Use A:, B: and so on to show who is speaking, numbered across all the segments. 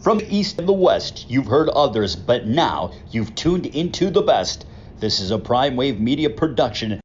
A: From the east and the west, you've heard others, but now you've tuned into the best. This is a Prime Wave Media production.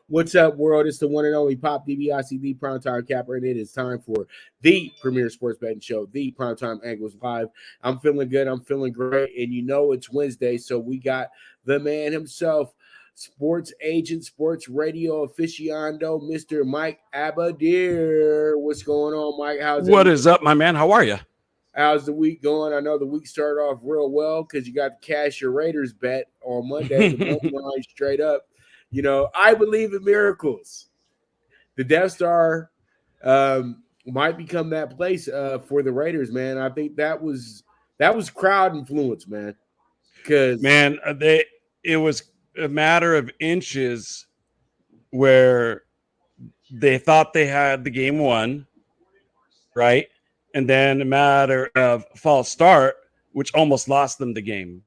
B: What's up, world? It's the one and only Pop DBICD PrimeTime Capper, and it is time for the premier sports betting show, the Primetime Angles Live. I'm feeling good. I'm feeling great. And you know it's Wednesday, so we got the man himself, sports agent, sports radio aficionado, Mr. Mike Abadir. What's going on, Mike?
C: What is up, my man? How are you?
B: How's the week going? I know the week started off real well because you got to cash your Raiders bet on Monday. The money line straight up. You know, I believe in miracles. The Death Star might become that place for the Raiders, man. I think that was crowd influence, man. Because
C: it was a matter of inches where they thought they had the game won, right? And then a matter of false start, which almost lost them the game.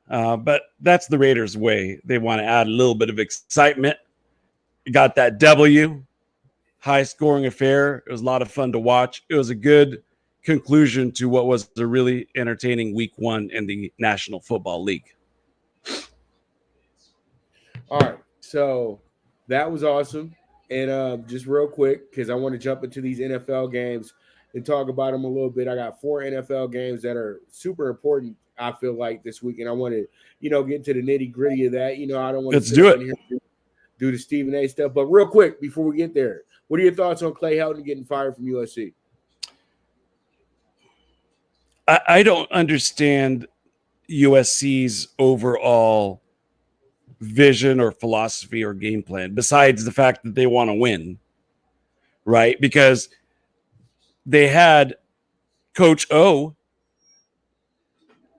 C: But that's the Raiders' way. They want to add a little bit of excitement. You got that W, high-scoring affair. It was a lot of fun to watch. It was a good conclusion to what was a really entertaining week one in the National Football League.
B: All right, so that was awesome. And just real quick, because I want to jump into these NFL games and talk about them a little bit. I got 4 NFL games that are super important, I feel like, this week, and I want to, get into the nitty-gritty of that. I don't want to
C: do it.
B: Do the Stephen A stuff. But real quick, before we get there, what are your thoughts on Clay Helton getting fired from USC?
C: I don't understand USC's overall vision or philosophy or game plan, besides the fact that they want to win, right? Because they had Coach O.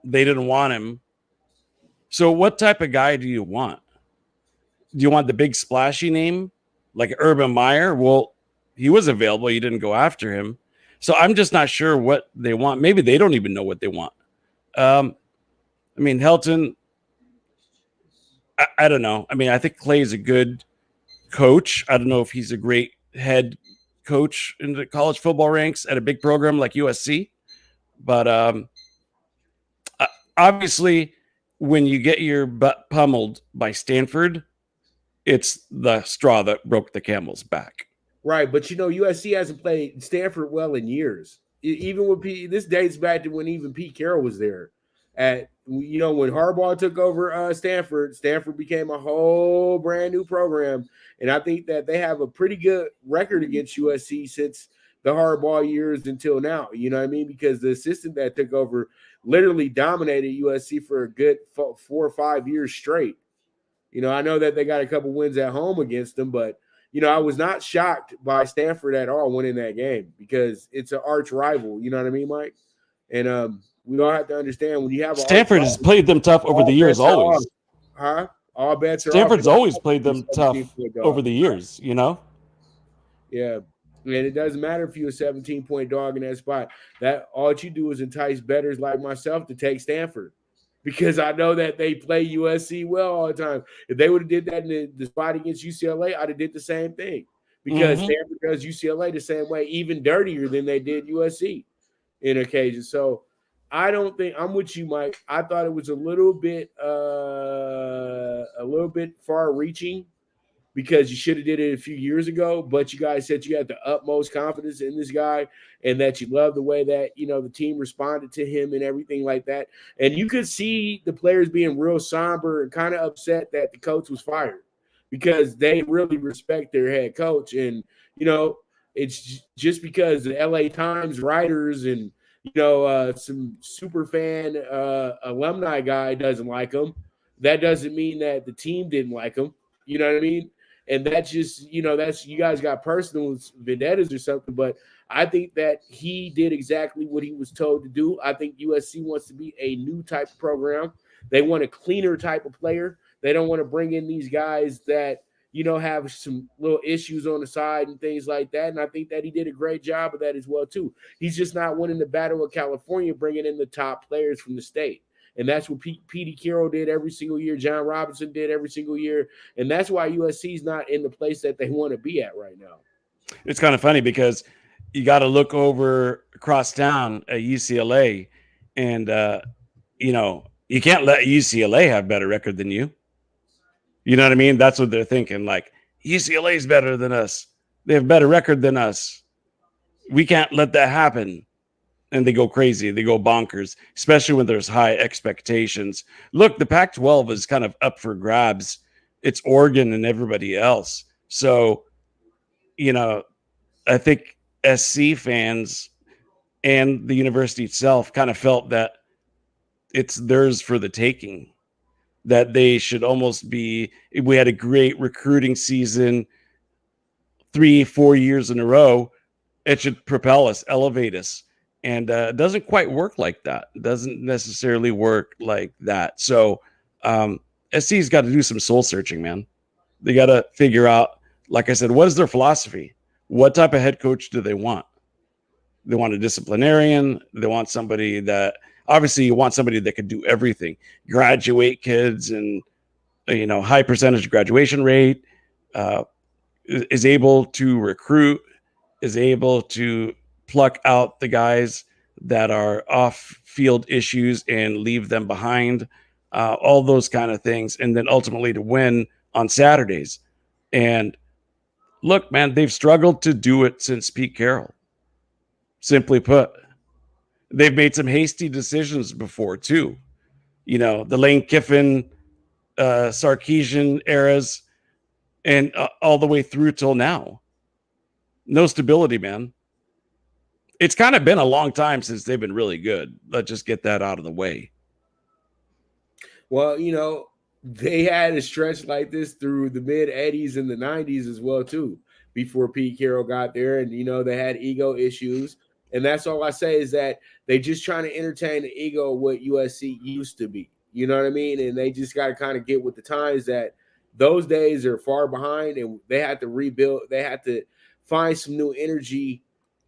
C: They didn't want him. So what type of guy do you want? Do you want the big splashy name like Urban Meyer? Well, he was available. You didn't go after him. So I'm just not sure what they want. Maybe they don't even know what they want. Helton, I don't know. I think Clay's a good coach. I don't know if he's a great head coach in the college football ranks at a big program like USC. But obviously, when you get your butt pummeled by Stanford, it's the straw that broke the camel's back.
B: Right, but USC hasn't played Stanford well in years. Even with this dates back to when even Pete Carroll was there. When Harbaugh took over Stanford became a whole brand new program, and I think that they have a pretty good record against USC since the Harbaugh years until now. You know what I mean? Because the assistant that took over literally dominated USC for a good 4 or 5 years straight. I know that they got a couple wins at home against them, but I was not shocked by Stanford at all winning that game because it's an arch rival. You know what I mean, Mike? And we don't have to understand when you have
C: Stanford has played them tough over the years, always.
B: All bets are
C: Stanford's always played them tough over the years,
B: Yeah. And it doesn't matter if you're a 17-point dog in that spot. That all you do is entice bettors like myself to take Stanford. Because I know that they play USC well all the time. If they would have did that in the spot against UCLA, I'd have did the same thing. Because Stanford does UCLA the same way, even dirtier than they did USC in occasions. So I don't think I'm with you, Mike. I thought it was a little bit far-reaching because you should have did it a few years ago. But you guys said you had the utmost confidence in this guy and that you love the way that the team responded to him and everything like that. And you could see the players being real somber and kind of upset that the coach was fired because they really respect their head coach. And it's just because the LA Times writers and some super fan alumni guy doesn't like him, that doesn't mean that the team didn't like him. You know what I mean? And that's just, that's, you guys got personal vendettas or something, but I think that he did exactly what he was told to do. I think USC wants to be a new type of program. They want a cleaner type of player. They don't want to bring in these guys that, have some little issues on the side and things like that. And I think that he did a great job of that as well, too. He's just not winning the battle of California, bringing in the top players from the state. And that's what Petey Carroll did every single year. John Robinson did every single year. And that's why USC is not in the place that they want to be at right now.
C: It's kind of funny because you got to look over across town at UCLA, and, you can't let UCLA have better record than you. You know what I mean? That's what they're thinking. Like, UCLA is better than us. They have better record than us. We can't let that happen. And they go crazy. They go bonkers, especially when there's high expectations. Look, the Pac-12 is kind of up for grabs. It's Oregon and everybody else. So, I think SC fans and the university itself kind of felt that it's theirs for the taking, that they should almost be. We had a great recruiting season 3-4 years in a row. It should propel us, elevate us. And it doesn't quite work like that. It doesn't necessarily work like that. So SC's got to do some soul searching, man. They got to figure out, like I said, what is their philosophy? What type of head coach do they want? They want a disciplinarian. They want somebody that, obviously, you want somebody that could do everything. Graduate kids and, high percentage graduation rate, is able to recruit, is able to pluck out the guys that are off-field issues and leave them behind, all those kind of things, and then ultimately to win on Saturdays. And look, man, they've struggled to do it since Pete Carroll. Simply put, they've made some hasty decisions before too. The Lane Kiffin, Sarkisian eras, and all the way through till now. No stability, man. It's kind of been a long time since they've been really good. Let's just get that out of the way.
B: Well, they had a stretch like this through the mid-'80s and the 90s as well, too, before Pete Carroll got there. And, they had ego issues. And that's all I say is that they just trying to entertain the ego of what USC used to be. You know what I mean? And they just got to kind of get with the times that those days are far behind, and they had to rebuild. They had to find some new energy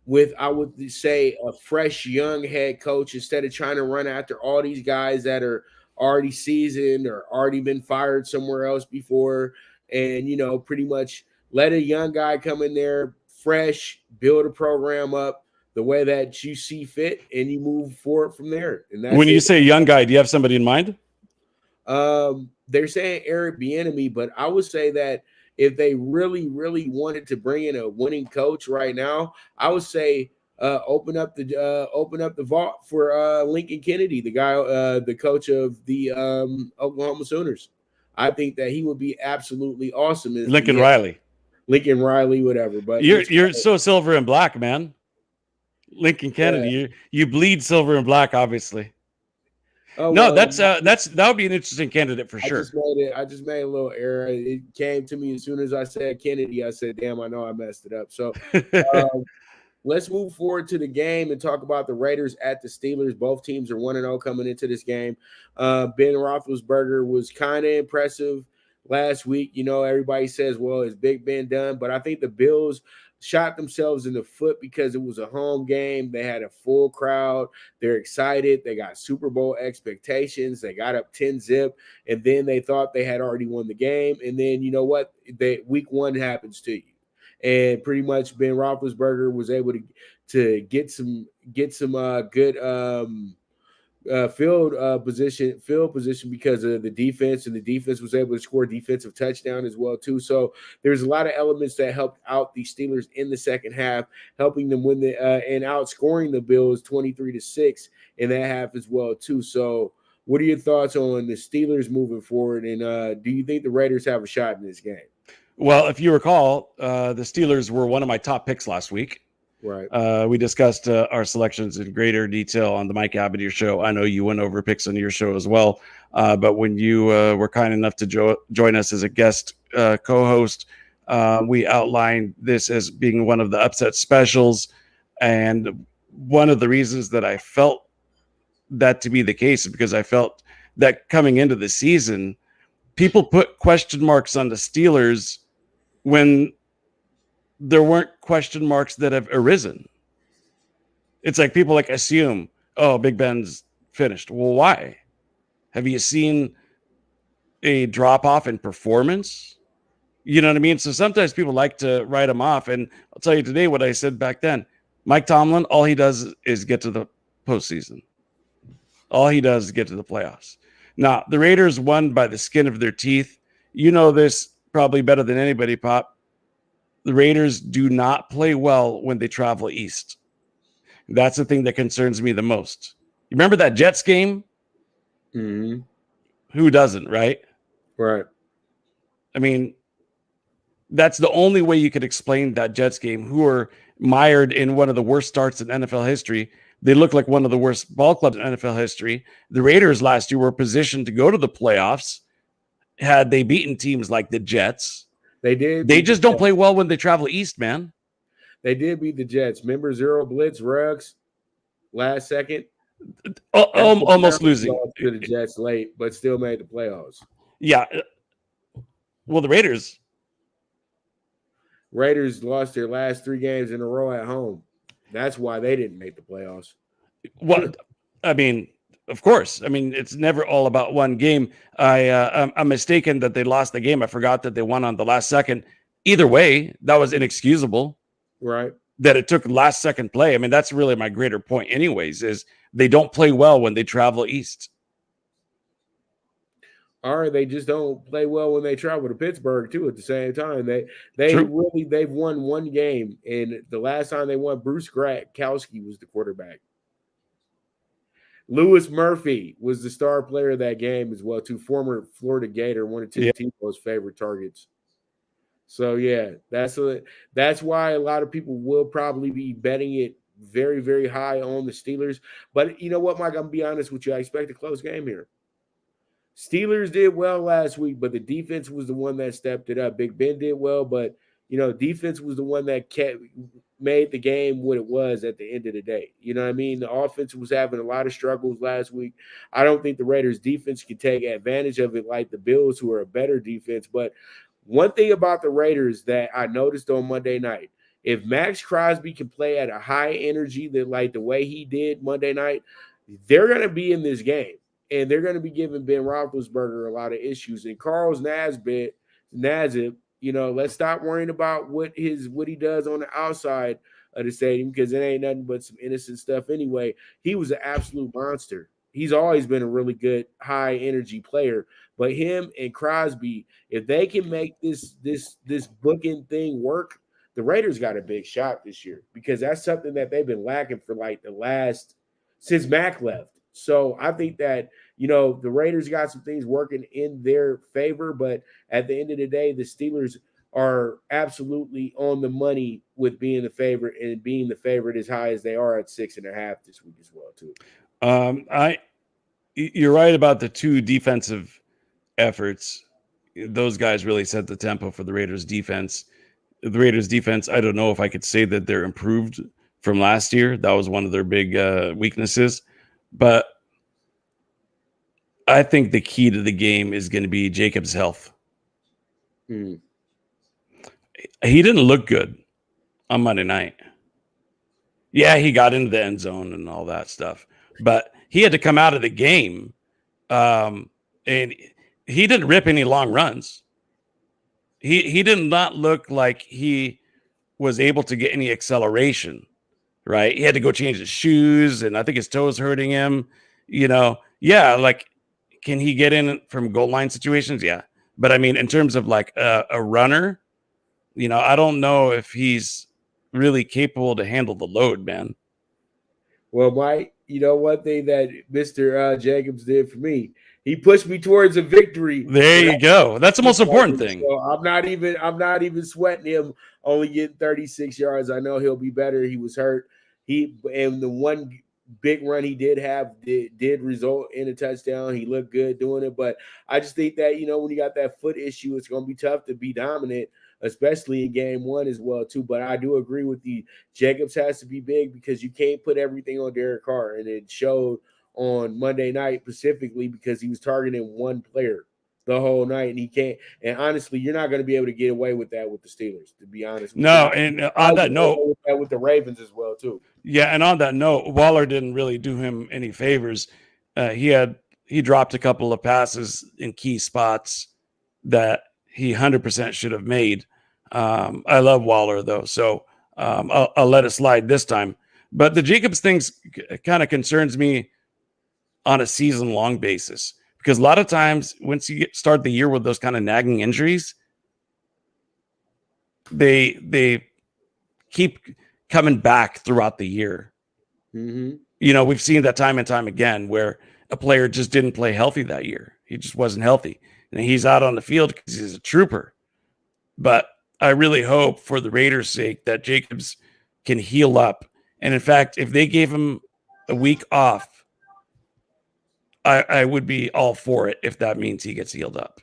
B: with, I would say, a fresh young head coach instead of trying to run after all these guys that are already seasoned or already been fired somewhere else before, and, pretty much let a young guy come in there fresh, build a program up the way that you see fit, and you move forward from there. And that's
C: when you say young guy, do you have somebody in mind?
B: They're saying Eric Bieniemy, but I would say that if they really, really wanted to bring in a winning coach right now, I would say open up the vault for Lincoln Kennedy, the guy, the coach of the Oklahoma Sooners. I think that he would be absolutely awesome.
C: Lincoln Riley,
B: whatever. But
C: you're so silver and black, man. Lincoln Kennedy, you bleed silver and black, obviously. Oh, no, well, that would be an interesting candidate for sure.
B: I just made a little error. It came to me as soon as I said Kennedy. I said, "Damn, I know I messed it up." So let's move forward to the game and talk about the Raiders at the Steelers. Both teams are 1-0 coming into this game. Ben Roethlisberger was kind of impressive last week. Everybody says, "Well, is Big Ben done?" But I think the Bills shot themselves in the foot because it was a home game. They had a full crowd. They're excited. They got Super Bowl expectations. They got up 10-0, and then they thought they had already won the game. And then you know what? Week 1 happens to you. And pretty much Ben Roethlisberger was able to get some good field position because of the defense, and the defense was able to score a defensive touchdown as well too. So there's a lot of elements that helped out the Steelers in the second half, helping them win and outscoring the Bills 23-6 in that half as well too. So what are your thoughts on the Steelers moving forward, and do you think the Raiders have a shot in this game?
C: Well, if you recall, the Steelers were one of my top picks last week.
B: Right.
C: We discussed our selections in greater detail on the Mike Abadir show. I know you went over picks on your show as well. But when you were kind enough to join us as a guest co-host, We outlined this as being one of the upset specials. And one of the reasons that I felt that to be the case is because I felt that coming into the season, people put question marks on the Steelers when there weren't question marks that have arisen. It's like people like assume, oh, Big Ben's finished. Well, why? Have you seen a drop off in performance? You know what I mean? So sometimes people like to write him off. And I'll tell you today what I said back then. Mike Tomlin, all he does is get to the postseason. All he does is get to the playoffs. Now, the Raiders won by the skin of their teeth. You know this probably better than anybody, Pop. The Raiders do not play well when they travel east. That's the thing that concerns me the most. You remember that Jets game?
B: Mm-hmm.
C: Who doesn't, right?
B: Right.
C: I mean, that's the only way you could explain that Jets game, who are mired in one of the worst starts in NFL history. They look like one of the worst ball clubs in NFL history. The Raiders last year were positioned to go to the playoffs had they beaten teams like the Jets.
B: They did.
C: They just don't play well when they travel east, man.
B: They did beat the Jets. Remember zero blitz Ruggs last second?
C: Almost losing
B: to the Jets late, but still made the playoffs.
C: Yeah. Well, the Raiders
B: lost their last 3 games in a row at home. That's why they didn't make the playoffs.
C: What? I mean, of course. I mean, it's never all about one game. I'm mistaken that they lost the game. I forgot that they won on the last second. Either way, that was inexcusable.
B: Right.
C: That it took last second play. I mean, that's really my greater point anyways, is they don't play well when they travel east.
B: Or they just don't play well when they travel to Pittsburgh too. At the same time, they've won one game, and the last time they won, Bruce Gradkowski was the quarterback. Lewis Murphy was the star player of that game as well, too. Former Florida Gator, one of Tebow's favorite targets. So yeah, that's why a lot of people will probably be betting it very, very high on the Steelers. But you know what, Mike? I'm gonna be honest with you. I expect a close game here. Steelers did well last week, but the defense was the one that stepped it up. Big Ben did well, but defense was the one that made the game what it was at the end of the day. You know what I mean? The offense was having a lot of struggles last week. I don't think the Raiders defense can take advantage of it like the Bills, who are a better defense. But one thing about the Raiders that I noticed on Monday night, if Max Crosby can play at a high energy that like the way he did Monday night, they're going to be in this game. And they're going to be giving Ben Roethlisberger a lot of issues. And Carl's Nazib, let's stop worrying about what he does on the outside of the stadium, because it ain't nothing but some innocent stuff anyway. He was an absolute monster. He's always been a really good high energy player. But him and Crosby, if they can make this booking thing work, the Raiders got a big shot this year, because that's something that they've been lacking for like since Mac left. So I think that, the Raiders got some things working in their favor, but at the end of the day, the Steelers are absolutely on the money with being the favorite, and being the favorite as high as they are at 6.5 this week as well, too.
C: You're right about the two defensive efforts. Those guys really set the tempo for the Raiders defense. The Raiders defense, I don't know if I could say that they're improved from last year. That was one of their big weaknesses. But I think the key to the game is going to be Jacobs' health. He didn't look good on Monday night. Yeah, he got into the end zone and all that stuff, but he had to come out of the game, and he didn't rip any long runs. He did not look like he was able to get any acceleration. Right, he had to go change his shoes, and I think his toes hurting him. Like, can he get in from goal line situations? Yeah, but I mean, in terms of like a runner, I don't know if he's really capable to handle the load, man.
B: Well, Mike, one thing that Mr. Jacobs did for me, he pushed me towards a victory.
C: There you go. That's the most important thing.
B: So I'm not even sweating him only getting 36 yards. I know he'll be better. He was hurt. And the one big run he did have did result in a touchdown. He looked good doing it, but I just think that, when you got that foot issue, it's going to be tough to be dominant, especially in game one as well too. But I do agree with you. Jacobs has to be big because you can't put everything on Derek Carr, and it showed on Monday night specifically because he was targeting one player the whole night, and he can't. And honestly, you're not going to be able to get away with that with the Steelers, to be honest.
C: No, and on that note,
B: with the Ravens as well too.
C: Yeah, and on that note, Waller didn't really do him any favors. He dropped a couple of passes in key spots that he 100% should have made. I love Waller though, so I'll let it slide this time. But the Jacobs things kind of concerns me on a season-long basis, because a lot of times once you start the year with those kind of nagging injuries, they keep coming back throughout the year.
B: Mm-hmm.
C: We've seen that time and time again where a player just didn't play healthy that year. He just wasn't healthy, and he's out on the field because he's a trooper. But I really hope for the Raiders' sake that Jacobs can heal up. And in fact, if they gave him a week off, I would be all for it if that means he gets healed up.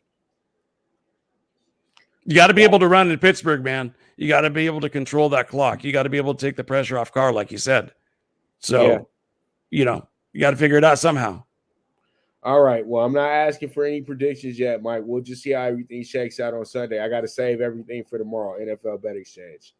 C: You got to be able to run in Pittsburgh, man. You got to be able to control that clock. You got to be able to take the pressure off Carr, like you said. So, you got to figure it out somehow.
B: All right. Well, I'm not asking for any predictions yet, Mike. We'll just see how everything shakes out on Sunday. I got to save everything for tomorrow, NFL Bet Exchange.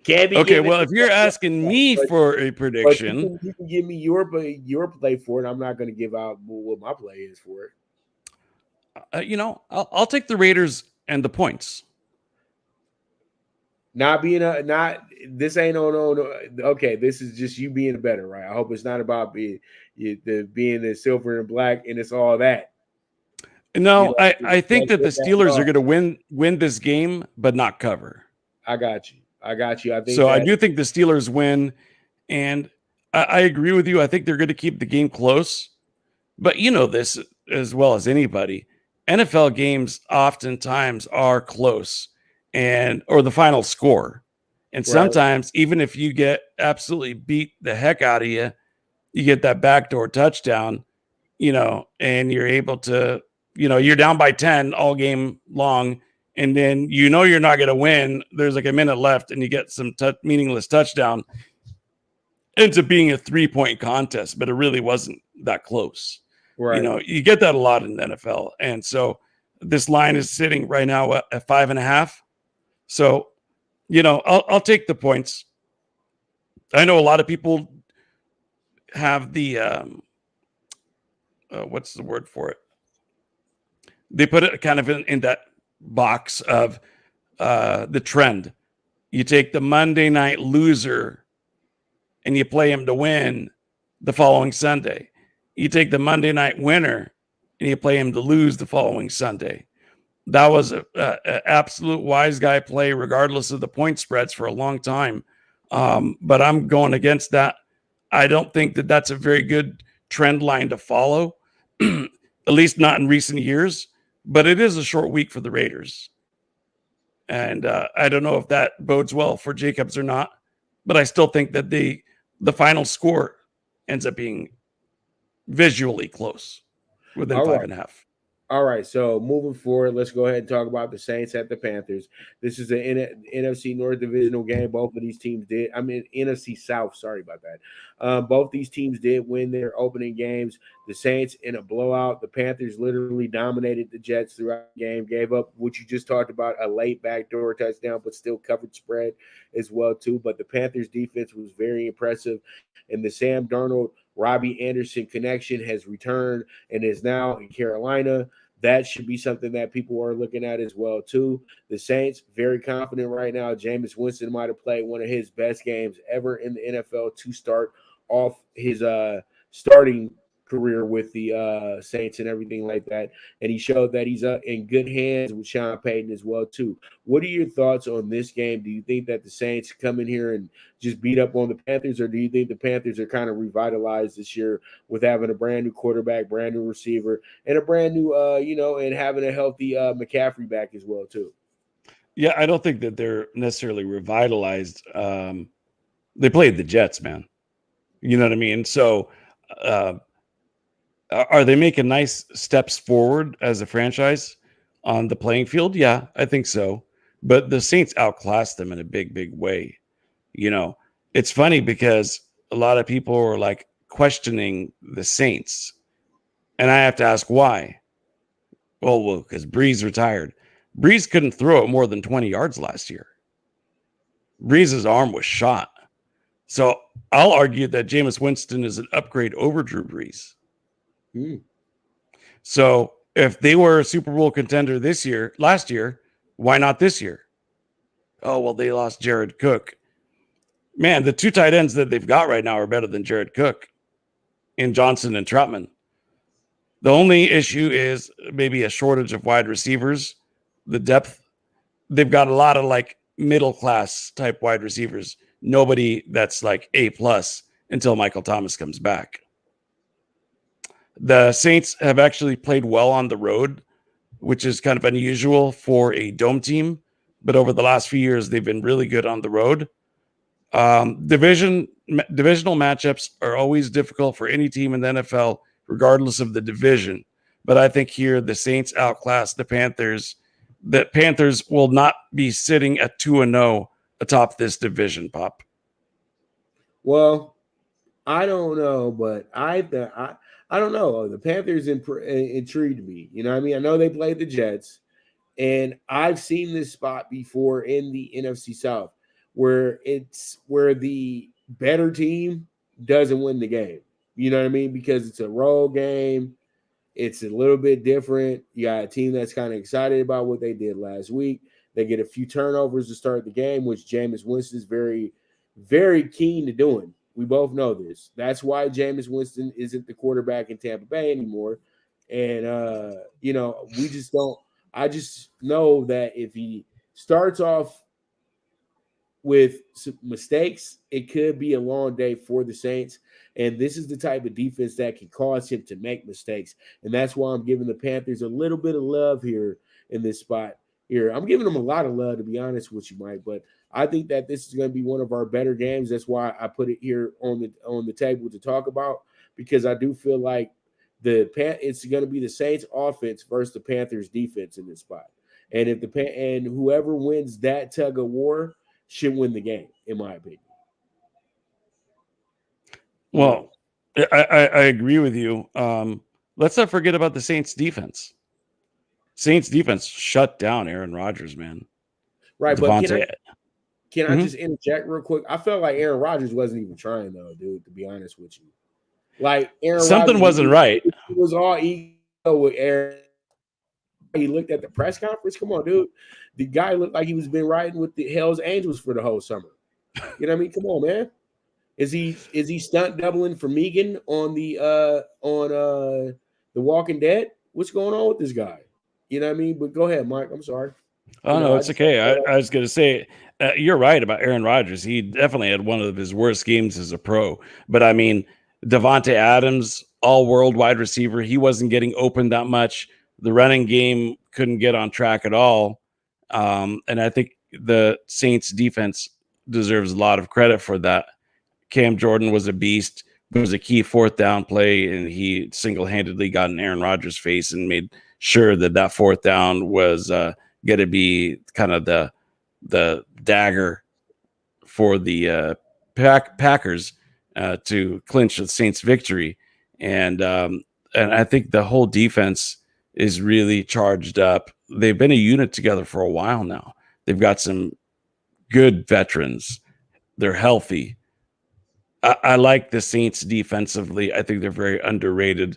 C: Okay, well, if you're asking me for a prediction,
B: you can give me your play for it. I'm not going to give out what my play is for it.
C: I'll take the Raiders and the points.
B: This ain't no. Okay, this is just you being better, right? I hope it's not about being the silver and black, and it's all that.
C: No, I think that the Steelers are going to win this game, but not cover.
B: I got you. I think
C: so. I do think the Steelers win, and I agree with you. I think they're going to keep the game close, but this as well as anybody. NFL games oftentimes are close, or the final score, and sometimes even if you get absolutely beat the heck out of you, you get that backdoor touchdown, and you're able to, you're down by 10 all game long. And then you're not going to win. There's like a minute left, and you get some meaningless touchdown. Ends up being a 3-point contest, but it really wasn't that close.
B: Right.
C: You get that a lot in the NFL, and so this line is sitting right now at 5.5. So, I'll take the points. I know a lot of people have the what's the word for it? They put it kind of in that box of the trend. You take the Monday night loser and you play him to win the following Sunday. You take the Monday night winner and you play him to lose the following Sunday. That was a absolute wise guy play, regardless of the point spreads, for a long time. But I'm going against that. I don't think that that's a very good trend line to follow, at least not in recent years. But it is a short week for the Raiders. And I don't know if that bodes well for Jacobs or not, but I still think that the final score ends up being visually close, within 5.5.
B: All right, so moving forward, let's go ahead and talk about the Saints at the Panthers. This is an NFC North divisional game. Both of these teams did. NFC South. Sorry about that. Both these teams did win their opening games. The Saints in a blowout. The Panthers literally dominated the Jets throughout the game. Gave up what you just talked about, a late backdoor touchdown, but still covered spread as well too. But the Panthers defense was very impressive, and the Sam Darnold, Robbie Anderson connection has returned and is now in Carolina. That should be something that people are looking at as well, too. The Saints, very confident right now. Jameis Winston might have played one of his best games ever in the NFL to start off his starting career with the Saints and everything like that. And he showed that he's in good hands with Sean Payton as well, too. What are your thoughts on this game? Do you think that the Saints come in here and just beat up on the Panthers, or do you think the Panthers are kind of revitalized this year with having a brand new quarterback, brand new receiver, and a brand new, and having a healthy McCaffrey back as well, too?
C: Yeah, I don't think that they're necessarily revitalized. They played the Jets, man. You know what I mean? So, are they making nice steps forward as a franchise on the playing field? Yeah, I think so. But the Saints outclassed them in a big, big way. You know, it's funny because a lot of people are like questioning the Saints. And I have to ask why. Well, because Breeze retired. Breeze couldn't throw it more than 20 yards last year. Breeze's arm was shot. So I'll argue that Jameis Winston is an upgrade over Drew Brees. So if they were a Super Bowl contender last year, why not this year? Oh, well, they lost Jared Cook. Man, the two tight ends that they've got right now are better than Jared Cook in Johnson and Troutman. The only issue is maybe a shortage of wide receivers, the depth. They've got a lot of like middle class type wide receivers. Nobody that's like A+ until Michael Thomas comes back. The Saints have actually played well on the road, which is kind of unusual for a dome team. But over the last few years, they've been really good on the road. Divisional matchups are always difficult for any team in the NFL, regardless of the division. But I think here the Saints outclass the Panthers. The Panthers will not be sitting at 2-0 atop this division, Pop.
B: Well, I don't know, but I don't know. The Panthers intrigued me. You know what I mean? I know they played the Jets, and I've seen this spot before in the NFC South where the better team doesn't win the game. You know what I mean? Because it's a road game. It's a little bit different. You got a team that's kind of excited about what they did last week. They get a few turnovers to start the game, which Jameis Winston is very, very keen to doing. We both know this. That's why Jameis Winston isn't the quarterback in Tampa Bay anymore. And, we just don't – I just know that if he starts off with some mistakes, it could be a long day for the Saints. And this is the type of defense that can cause him to make mistakes. And that's why I'm giving the Panthers a little bit of love here in this spot here. I'm giving them a lot of love, to be honest with you, Mike. But I think that this is going to be one of our better games. That's why I put it here on the table to talk about, because I do feel like it's going to be the Saints offense versus the Panthers defense in this spot. And and whoever wins that tug of war should win the game, in my opinion.
C: Well, I agree with you. Let's not forget about the Saints defense. Saints defense shut down Aaron Rodgers, man.
B: Right,
C: Devontae.
B: but can I just interject real quick? I felt like Aaron Rodgers wasn't even trying, though, dude, to be honest with you. Like,
C: something wasn't right.
B: It was all ego with Aaron. He looked at the press conference. Come on, dude. The guy looked like he was been riding with the Hell's Angels for the whole summer. You know what I mean? Come on, man. Is he stunt doubling for Megan on the Walking Dead? What's going on with this guy? You know what I mean? But go ahead, Mike. I'm sorry.
C: Oh, no, it's okay. I was going to say, you're right about Aaron Rodgers. He definitely had one of his worst games as a pro. But, I mean, Devontae Adams, all-world wide receiver, he wasn't getting open that much. The running game couldn't get on track at all. And I think the Saints defense deserves a lot of credit for that. Cam Jordan was a beast. It was a key fourth down play, and he single-handedly got in Aaron Rodgers' face and made sure that fourth down was going to be kind of the dagger for the Packers to clinch the Saints' victory. And I think the whole defense is really charged up. They've been a unit together for a while now. They've got some good veterans. They're healthy. I like the Saints defensively. I think they're very underrated.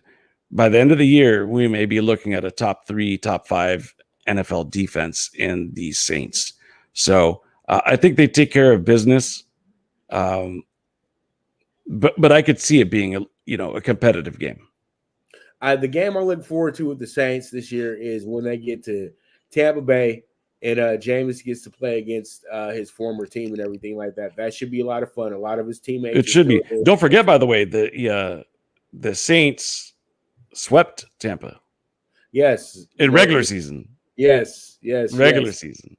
C: By the end of the year, we may be looking at a top 3, top 5 NFL defense in the Saints. So I think they take care of business. But I could see it being a competitive game.
B: The game I look forward to with the Saints this year is when they get to Tampa Bay and Jameis gets to play against his former team and everything like that. That should be a lot of fun. A lot of his teammates.
C: It should be. Don't forget, by the way, the Saints swept Tampa.
B: Yes.
C: In regular season.
B: Yes.
C: Regular season.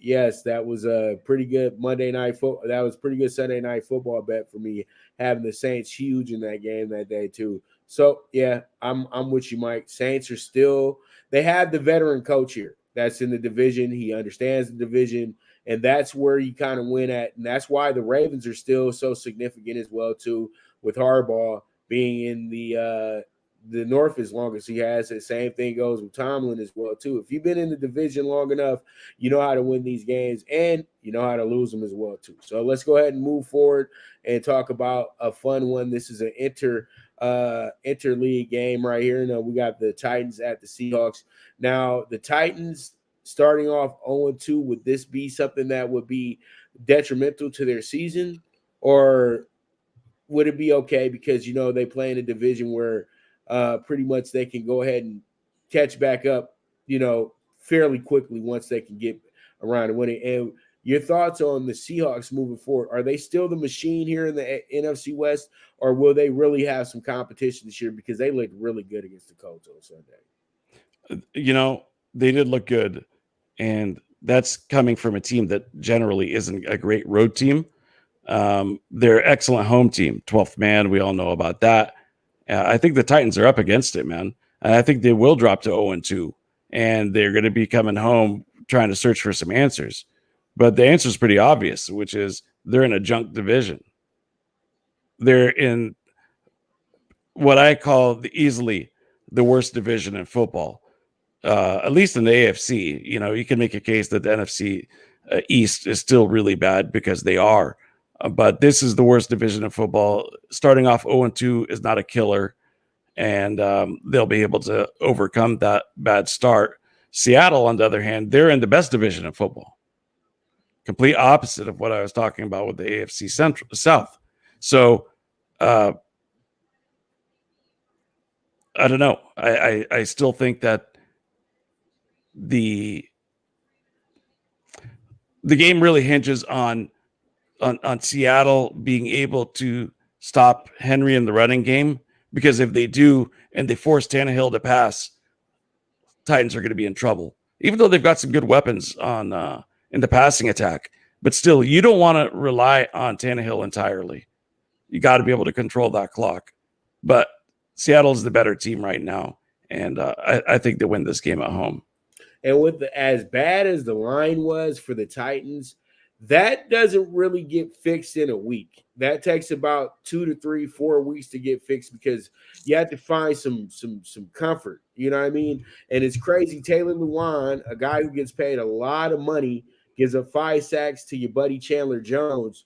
B: Yes, that was a pretty good Monday night football. That was pretty good Sunday night football bet for me, having the Saints huge in that game that day too. So yeah, I'm with you, Mike. Saints are still, they have the veteran coach here that's in the division. He understands the division, and that's where you kind of win at. And that's why the Ravens are still so significant as well too, with Harbaugh being in the North as long as he has. The same thing goes with Tomlin as well too. If you've been in the division long enough, you know how to win these games and you know how to lose them as well too. So let's go ahead and move forward and talk about a fun one. This is an interleague game right here. Now we got the Titans at the Seahawks. Now the Titans starting off 0-2. Would this be something that would be detrimental to their season, or would it be okay because you know they play in a division where pretty much they can go ahead and catch back up, you know, fairly quickly once they can get around and winning? And your thoughts on the Seahawks moving forward? Are they still the machine here in the NFC West, or will they really have some competition this year because they looked really good against the Colts on Sunday?
C: You know, they did look good, and that's coming from a team that generally isn't a great road team. They're an excellent home team, 12th man. We all know about that. I think the Titans are up against it, man. And I think they will drop to 0-2, and they're going to be coming home trying to search for some answers. But the answer is pretty obvious, which is they're in a junk division. They're in what I call easily the worst division in football, at least in the AFC. You know, you can make a case that the NFC East is still really bad because they are. But this is the worst division of football. Starting off 0-2 is not a killer, and they'll be able to overcome that bad start. Seattle, on the other hand, they're in the best division of football. Complete opposite of what I was talking about with the AFC South. So I don't know. I still think that the game really hinges on Seattle being able to stop Henry in the running game, because if they do and they force Tannehill to pass, Titans are going to be in trouble. Even though they've got some good weapons on in the passing attack, but still, you don't want to rely on Tannehill entirely. You got to be able to control that clock. But Seattle's the better team right now, and I think they win this game at home.
B: And with as bad as the line was for the Titans, that doesn't really get fixed in a week. That takes about 2 to 3, 4 weeks to get fixed because you have to find some comfort. You know what I mean? And it's crazy. Taylor Lewan, a guy who gets paid a lot of money, gives up 5 sacks to your buddy Chandler Jones.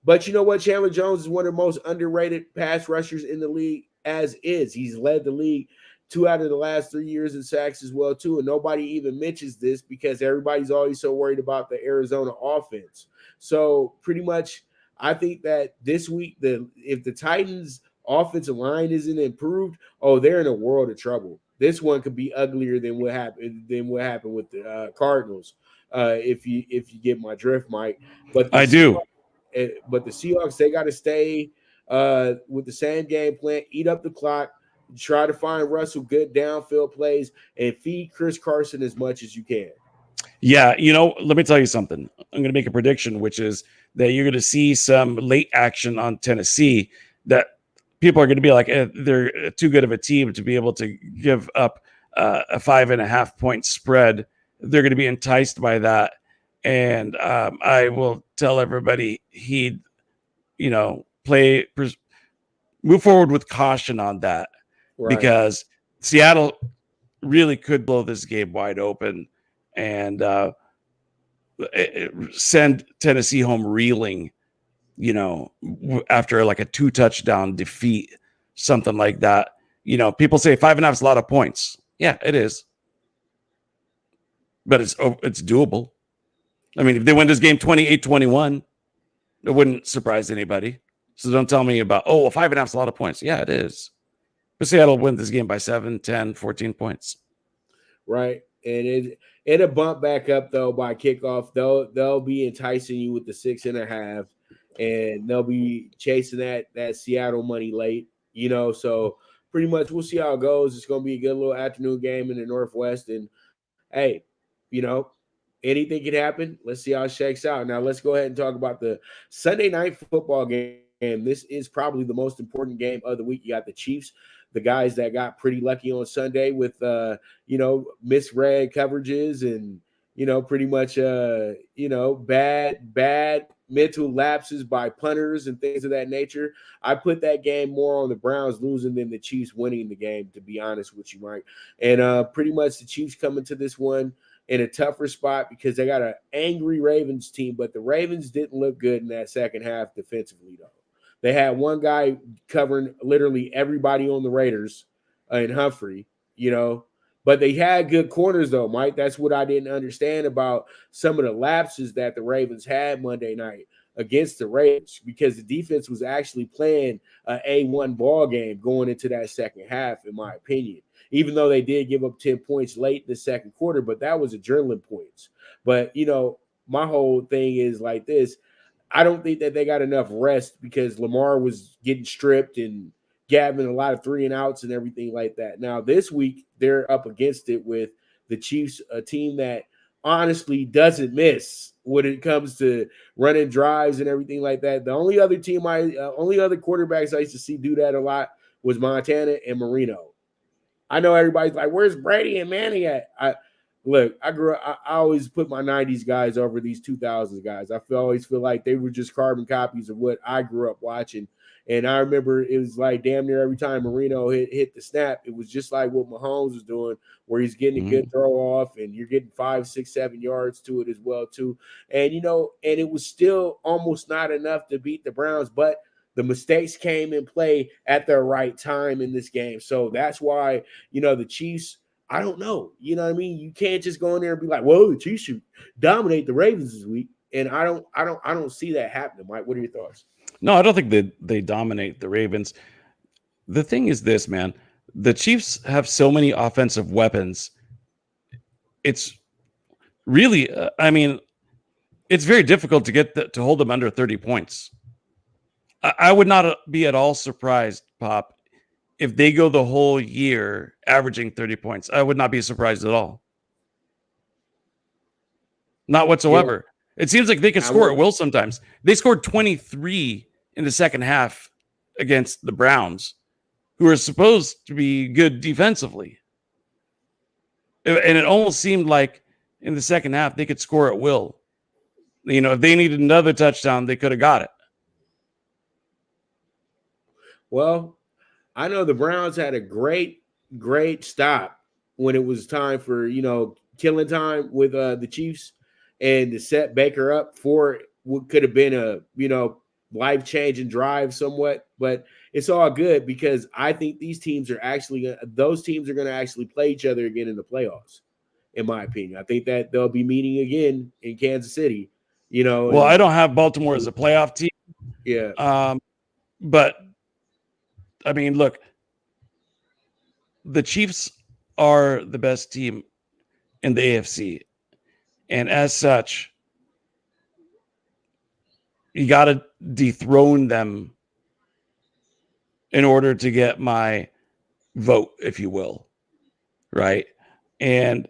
B: But you know what? Chandler Jones is one of the most underrated pass rushers in the league as is. He's led the league 2 out of the last 3 years in sacks as well, too. And nobody even mentions this because everybody's always so worried about the Arizona offense. So pretty much, I think that this week, if the Titans' offensive line isn't improved, they're in a world of trouble. This one could be uglier than what happened with the Cardinals. If you get my drift, Mike. But
C: I do.
B: But the Seahawks, they got to stay with the same game plan, eat up the clock, try to find Russell good downfield plays, and feed Chris Carson as much as you can.
C: Yeah, you know, let me tell you something. I'm going to make a prediction, which is that you're going to see some late action on Tennessee that people are going to be like, they're too good of a team to be able to give up a 5.5 point spread. They're going to be enticed by that. And I will tell everybody move forward with caution on that. Right. Because Seattle really could blow this game wide open and send Tennessee home reeling, after like a 2 touchdown defeat, something like that. People say 5.5 is a lot of points. Yeah, it is. But it's doable. I mean, if they win this game 28-21, it wouldn't surprise anybody. So don't tell me about, 5.5 is a lot of points. Yeah, it is. But Seattle win this game by 7, 10, 14 points.
B: Right. And it'll bump back up, though, by kickoff. They'll be enticing you with the 6.5, and they'll be chasing that Seattle money late, So pretty much we'll see how it goes. It's going to be a good little afternoon game in the Northwest. And, hey, anything can happen. Let's see how it shakes out. Now let's go ahead and talk about the Sunday night football game. This is probably the most important game of the week. You got the Chiefs, the guys that got pretty lucky on Sunday with misread coverages and pretty much bad mental lapses by punters and things of that nature. I put that game more on the Browns losing than the Chiefs winning the game, to be honest with you, Mike. And pretty much the Chiefs coming to this one in a tougher spot because they got an angry Ravens team, but the Ravens didn't look good in that second half defensively, though. They had one guy covering literally everybody on the Raiders in Humphrey, but they had good corners, though, Mike. That's what I didn't understand about some of the lapses that the Ravens had Monday night against the Raiders, because the defense was actually playing an A1 ball game going into that second half, in my opinion, even though they did give up 10 points late in the second quarter, but that was adrenaline points. But, my whole thing is like this. I don't think that they got enough rest because Lamar was getting stripped and gabbing a lot of 3 and outs and everything like that. Now, this week, they're up against it with the Chiefs, a team that honestly doesn't miss when it comes to running drives and everything like that. The only other team only other quarterbacks I used to see do that a lot was Montana and Marino. I know everybody's like, where's Brady and Manning at? I always put my 90s guys over these 2000s guys. I always feel like they were just carbon copies of what I grew up watching. And I remember it was like damn near every time Marino hit the snap, it was just like what Mahomes was doing, where he's getting a good throw off and you're getting 5, 6, 7 yards to it as well, too. And, and it was still almost not enough to beat the Browns, but the mistakes came in play at the right time in this game. So that's why, the Chiefs, I don't know. You know what I mean? You can't just go in there and be like, "Whoa, the Chiefs should dominate the Ravens this week." And I don't see that happening. Mike, what are your thoughts?
C: No, I don't think that they dominate the Ravens. The thing is this, man. The Chiefs have so many offensive weapons. It's really, it's very difficult to to hold them under 30 points. I would not be at all surprised, Pop, if they go the whole year averaging 30 points. I would not be surprised at all. Not whatsoever. Yeah. It seems like they can score at will sometimes. They scored 23 in the second half against the Browns, who are supposed to be good defensively. And it almost seemed like in the second half they could score at will. If they needed another touchdown, they could have got it.
B: Well, I know the Browns had a great stop when it was time for, killing time with the Chiefs and to set Baker up for what could have been a, life-changing drive somewhat. But it's all good because I think those teams are going to actually play each other again in the playoffs, in my opinion. I think that they'll be meeting again in Kansas City,
C: Well, I don't have Baltimore as a playoff team.
B: Yeah.
C: But look, the Chiefs are the best team in the AFC. And as such, you got to dethrone them in order to get my vote, if you will. Right? And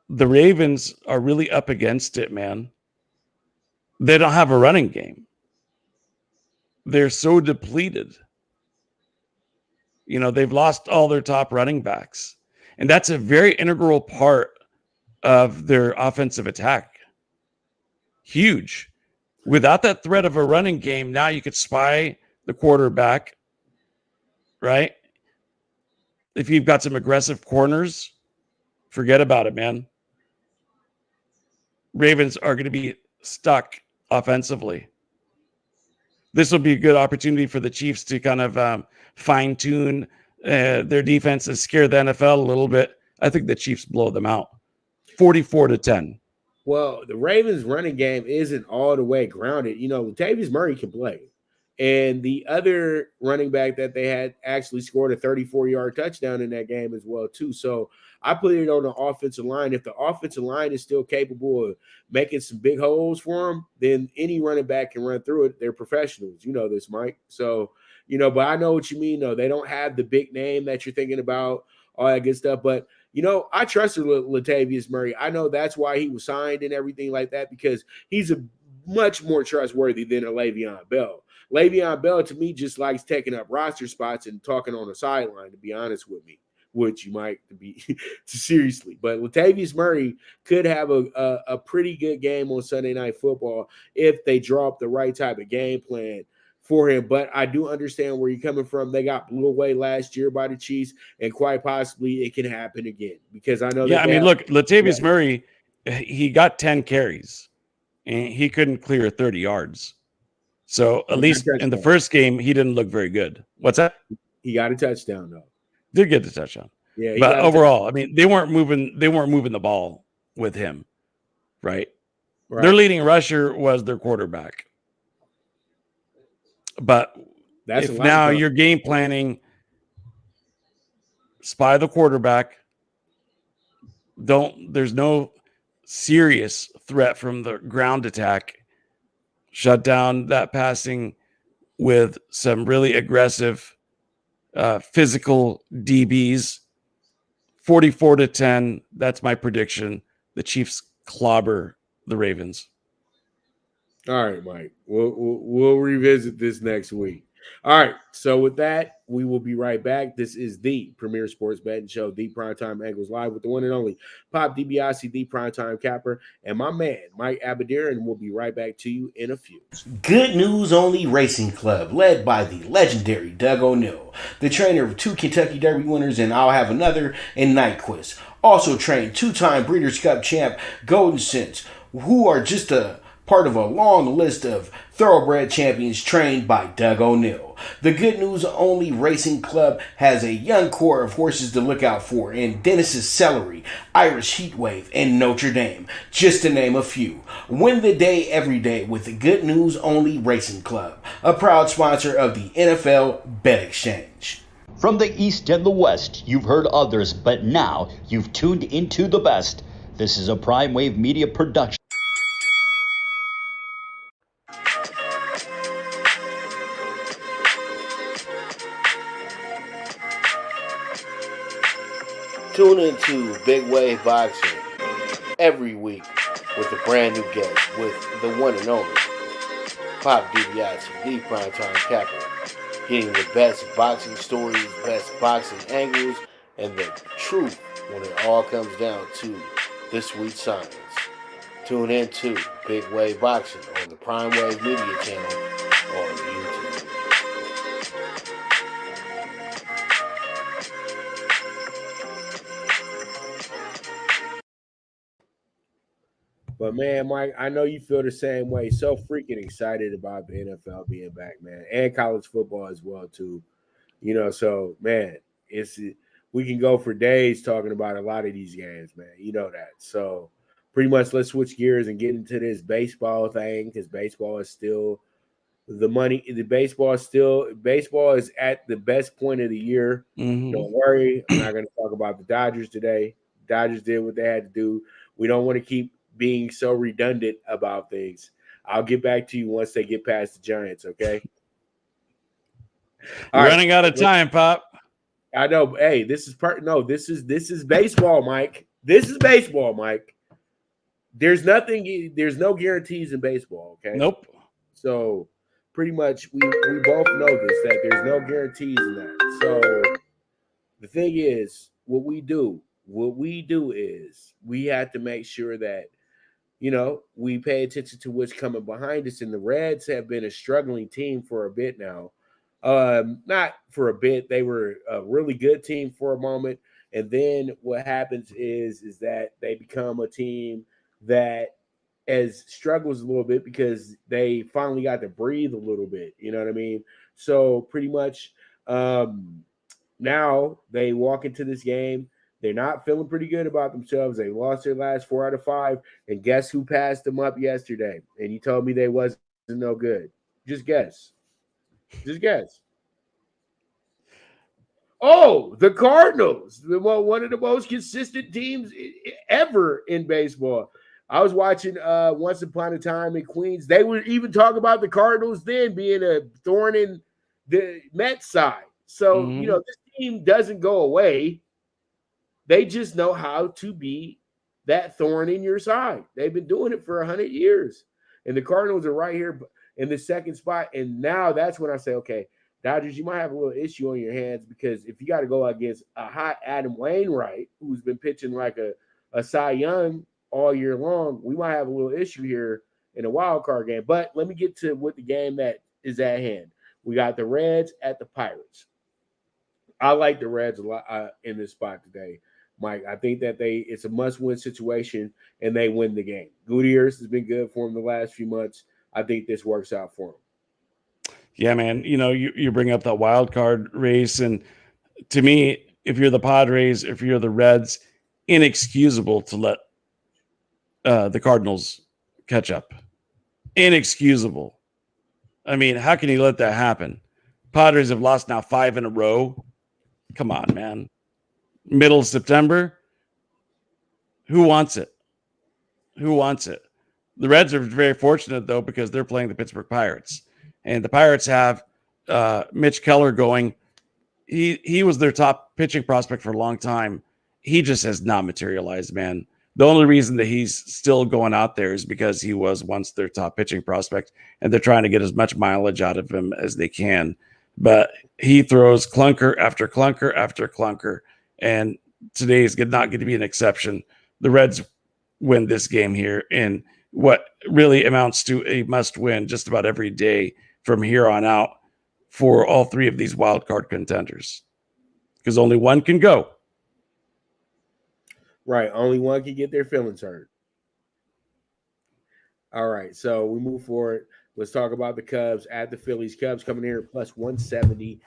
C: the Ravens are really up against it, man. They don't have a running game. They're so depleted. They've lost all their top running backs. And that's a very integral part of their offensive attack. Huge. Without that threat of a running game, now you could spy the quarterback, right? If you've got some aggressive corners, forget about it, man. Ravens are going to be stuck offensively. This will be a good opportunity for the Chiefs to kind of fine-tune their defense and scare the NFL a little bit. I think the Chiefs blow them out. 44-10.
B: Well, the Ravens running game isn't all the way grounded. Latavius Murray can play. And the other running back that they had actually scored a 34-yard touchdown in that game as well, too. So I put it on the offensive line. If the offensive line is still capable of making some big holes for them, then any running back can run through it. They're professionals. You know this, Mike. So, but I know what you mean, though. They don't have the big name that you're thinking about, all that good stuff. But I trusted Latavius Murray. I know that's why he was signed and everything like that, because he's a much more trustworthy than a Le'Veon Bell. Le'Veon Bell, to me, just likes taking up roster spots and talking on the sideline, to be honest with me, which you might be seriously. But Latavius Murray could have a pretty good game on Sunday Night Football if they draw up the right type of game plan for him. But I do understand where you're coming from. They got blew away last year by the Chiefs, and quite possibly it can happen again, because I know.
C: Yeah, look, Latavius Murray, he got 10 carries, and he couldn't clear 30 yards. So at least in the first game, he didn't look very good. What's that?
B: He got a touchdown though.
C: Did get the touchdown.
B: Yeah,
C: but overall, they weren't moving the ball with him, right? Their leading rusher was their quarterback. But if now you're game planning, spy the quarterback, there's no serious threat from the ground attack, shut down that passing with some really aggressive physical DBs. 44-10, that's my prediction. The Chiefs clobber the Ravens.
B: All right, Mike. We'll revisit this next week. All right. So with that, we will be right back. This is the premier sports betting show, the Primetime Angles Live, with the one and only Pop DiBiase, the Primetime Capper, and my man Mike Abadir, and we'll be right back to you in a few.
D: Good News Only Racing Club, led by the legendary Doug O'Neill, the trainer of 2 Kentucky Derby winners, and I'll Have Another, and Nyquist. Also trained 2-time Breeders' Cup champ Golden Sense, who are just a part of a long list of thoroughbred champions trained by Doug O'Neill. The Good News Only Racing Club has a young core of horses to look out for in Dennis's Celery, Irish Heatwave, and Notre Dame, just to name a few. Win the day every day with the Good News Only Racing Club, a proud sponsor of the NFL Bet Exchange.
A: From the East and the West, you've heard others, but now you've tuned into the best. This is a Prime Wave Media production.
E: Tune into Big Wave Boxing every week with a brand new guest, with the one and only Pop DiBiase, the Primetime Capper, getting the best boxing stories, best boxing angles, and the truth when it all comes down to the sweet science. Tune into Big Wave Boxing on the Prime Wave Media channel on YouTube.
B: But man, Mike, I know you feel the same way. So freaking excited about the NFL being back, man, and college football as well too. So man, we can go for days talking about a lot of these games, man. You know that. So pretty much, let's switch gears and get into this baseball thing, because baseball is still the money. Baseball is at the best point of the year.
C: Mm-hmm.
B: Don't worry, I'm not going to talk about the Dodgers today. Dodgers did what they had to do. We don't want to keep being so redundant about things. I'll get back to you once they get past the Giants, okay?
C: Running out of time, Pop.
B: I know. Hey, this is baseball, Mike. This is baseball, Mike. There's no guarantees in baseball, okay?
C: Nope.
B: So pretty much we both know this, that there's no guarantees in that. So the thing is, what we do is we have to make sure that we pay attention to what's coming behind us. And the Reds have been a struggling team for a bit now. Not for a bit. They were a really good team for a moment. And then what happens is that they become a team that struggles a little bit because they finally got to breathe a little bit. You know what I mean? So pretty much now they walk into this game. They're not feeling pretty good about themselves. They lost their last 4 out of 5. And guess who passed them up yesterday? And you told me they wasn't no good. Just guess. Oh, the Cardinals. One of the most consistent teams ever in baseball. I was watching Once Upon a Time in Queens. They were even talking about the Cardinals then being a thorn in the Mets side. So, this team doesn't go away. They just know how to be that thorn in your side. They've been doing it for 100 years. And the Cardinals are right here in the second spot. And now that's when I say, okay, Dodgers, you might have a little issue on your hands because if you got to go against a hot Adam Wainwright, who's been pitching like a Cy Young all year long, we might have a little issue here in a wild card game. But let me get to what the game that is at hand. We got the Reds at the Pirates. I like the Reds a lot in this spot today, Mike. I think that it's a must-win situation, and they win the game. Gutierrez has been good for them the last few months. I think this works out for them.
C: Yeah, man. You bring up that wild card race, and to me, if you're the Padres, if you're the Reds, inexcusable to let the Cardinals catch up. Inexcusable. I mean, how can you let that happen? Padres have lost now 5 in a row. Come on, man. Middle of September. Who wants it? Who wants it? The Reds are very fortunate, though, because they're playing the Pittsburgh Pirates. And the Pirates have Mitch Keller going. He was their top pitching prospect for a long time. He just has not materialized, man. The only reason that he's still going out there is because he was once their top pitching prospect, and they're trying to get as much mileage out of him as they can. But he throws clunker after clunker after clunker, and today is not going to be an exception. The Reds win this game here in what really amounts to a must-win just about every day from here on out for all 3 of these wild card contenders, because only one can go.
B: Right. Only one can get their feelings hurt. All right. So we move forward. Let's talk about the Cubs at the Phillies. Cubs coming here at plus 170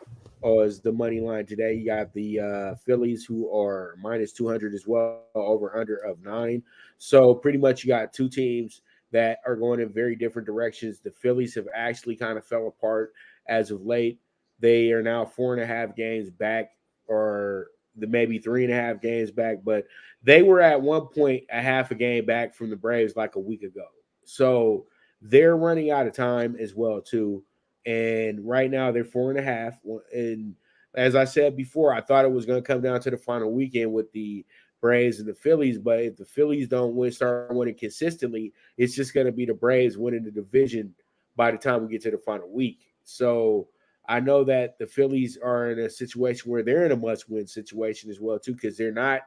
B: is the money line today. You got the Phillies, who are minus 200 as well, over under of 9. So pretty much you got 2 teams that are going in very different directions. The Phillies have actually kind of fell apart as of late. They are now 4.5 games back, or maybe 3.5 games back, but they were at one point a half a game back from the Braves like a week ago. So they're running out of time as well, too. And right now they're 4.5. And as I said before, I thought it was going to come down to the final weekend with the Braves and the Phillies. But if the Phillies don't start winning consistently, it's just going to be the Braves winning the division by the time we get to the final week. So I know that the Phillies are in a situation where they're in a must-win situation as well, too, because they're not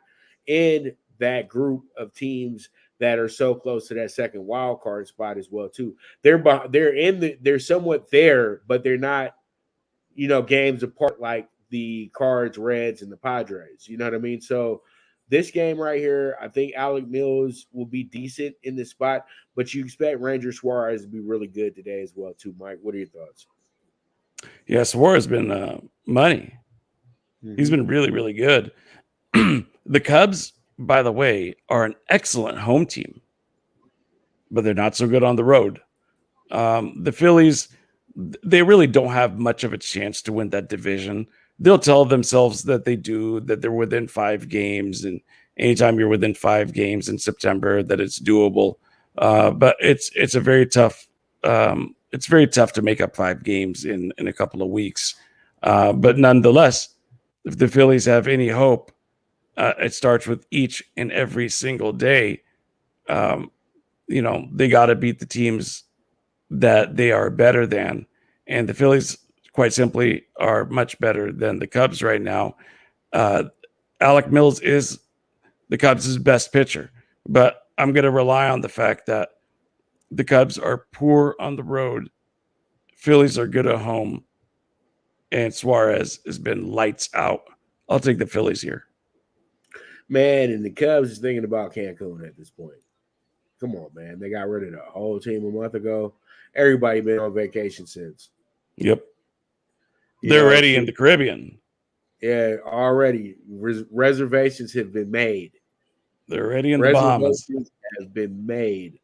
B: in that group of teams that are so close to that second wild card spot as well, too. They're somewhat there, but they're not, games apart like the Cards, Reds, and the Padres. You know what I mean? So this game right here, I think Alec Mills will be decent in this spot, but you expect Ranger Suarez to be really good today as well, too. Mike, what are your thoughts?
C: Yeah, Suarez has been money. Mm-hmm. He's been really, really good. The Cubs, by the way, are an excellent home team, but they're not so good on the road. The Phillies, they really don't have much of a chance to win that division. They'll tell themselves that they do, that they're within 5 games, and anytime you're within 5 games in September, that it's doable. But it's a very tough. It's very tough to make up 5 games in a couple of weeks. But nonetheless, if the Phillies have any hope, it starts with each and every single day. They got to beat the teams that they are better than. And the Phillies, quite simply, are much better than the Cubs right now. Alec Mills is the Cubs' best pitcher. But I'm going to rely on the fact that the Cubs are poor on the road. Phillies are good at home. And Suarez has been lights out. I'll take the Phillies here.
B: Man, and the Cubs is thinking about Cancun at this point. Come on, man. They got rid of the whole team a month ago. Everybody been on vacation since.
C: Yep. They're already in the Caribbean.
B: Yeah, already. Reservations have been made.
C: They're already in the Bahamas.
B: Have been made.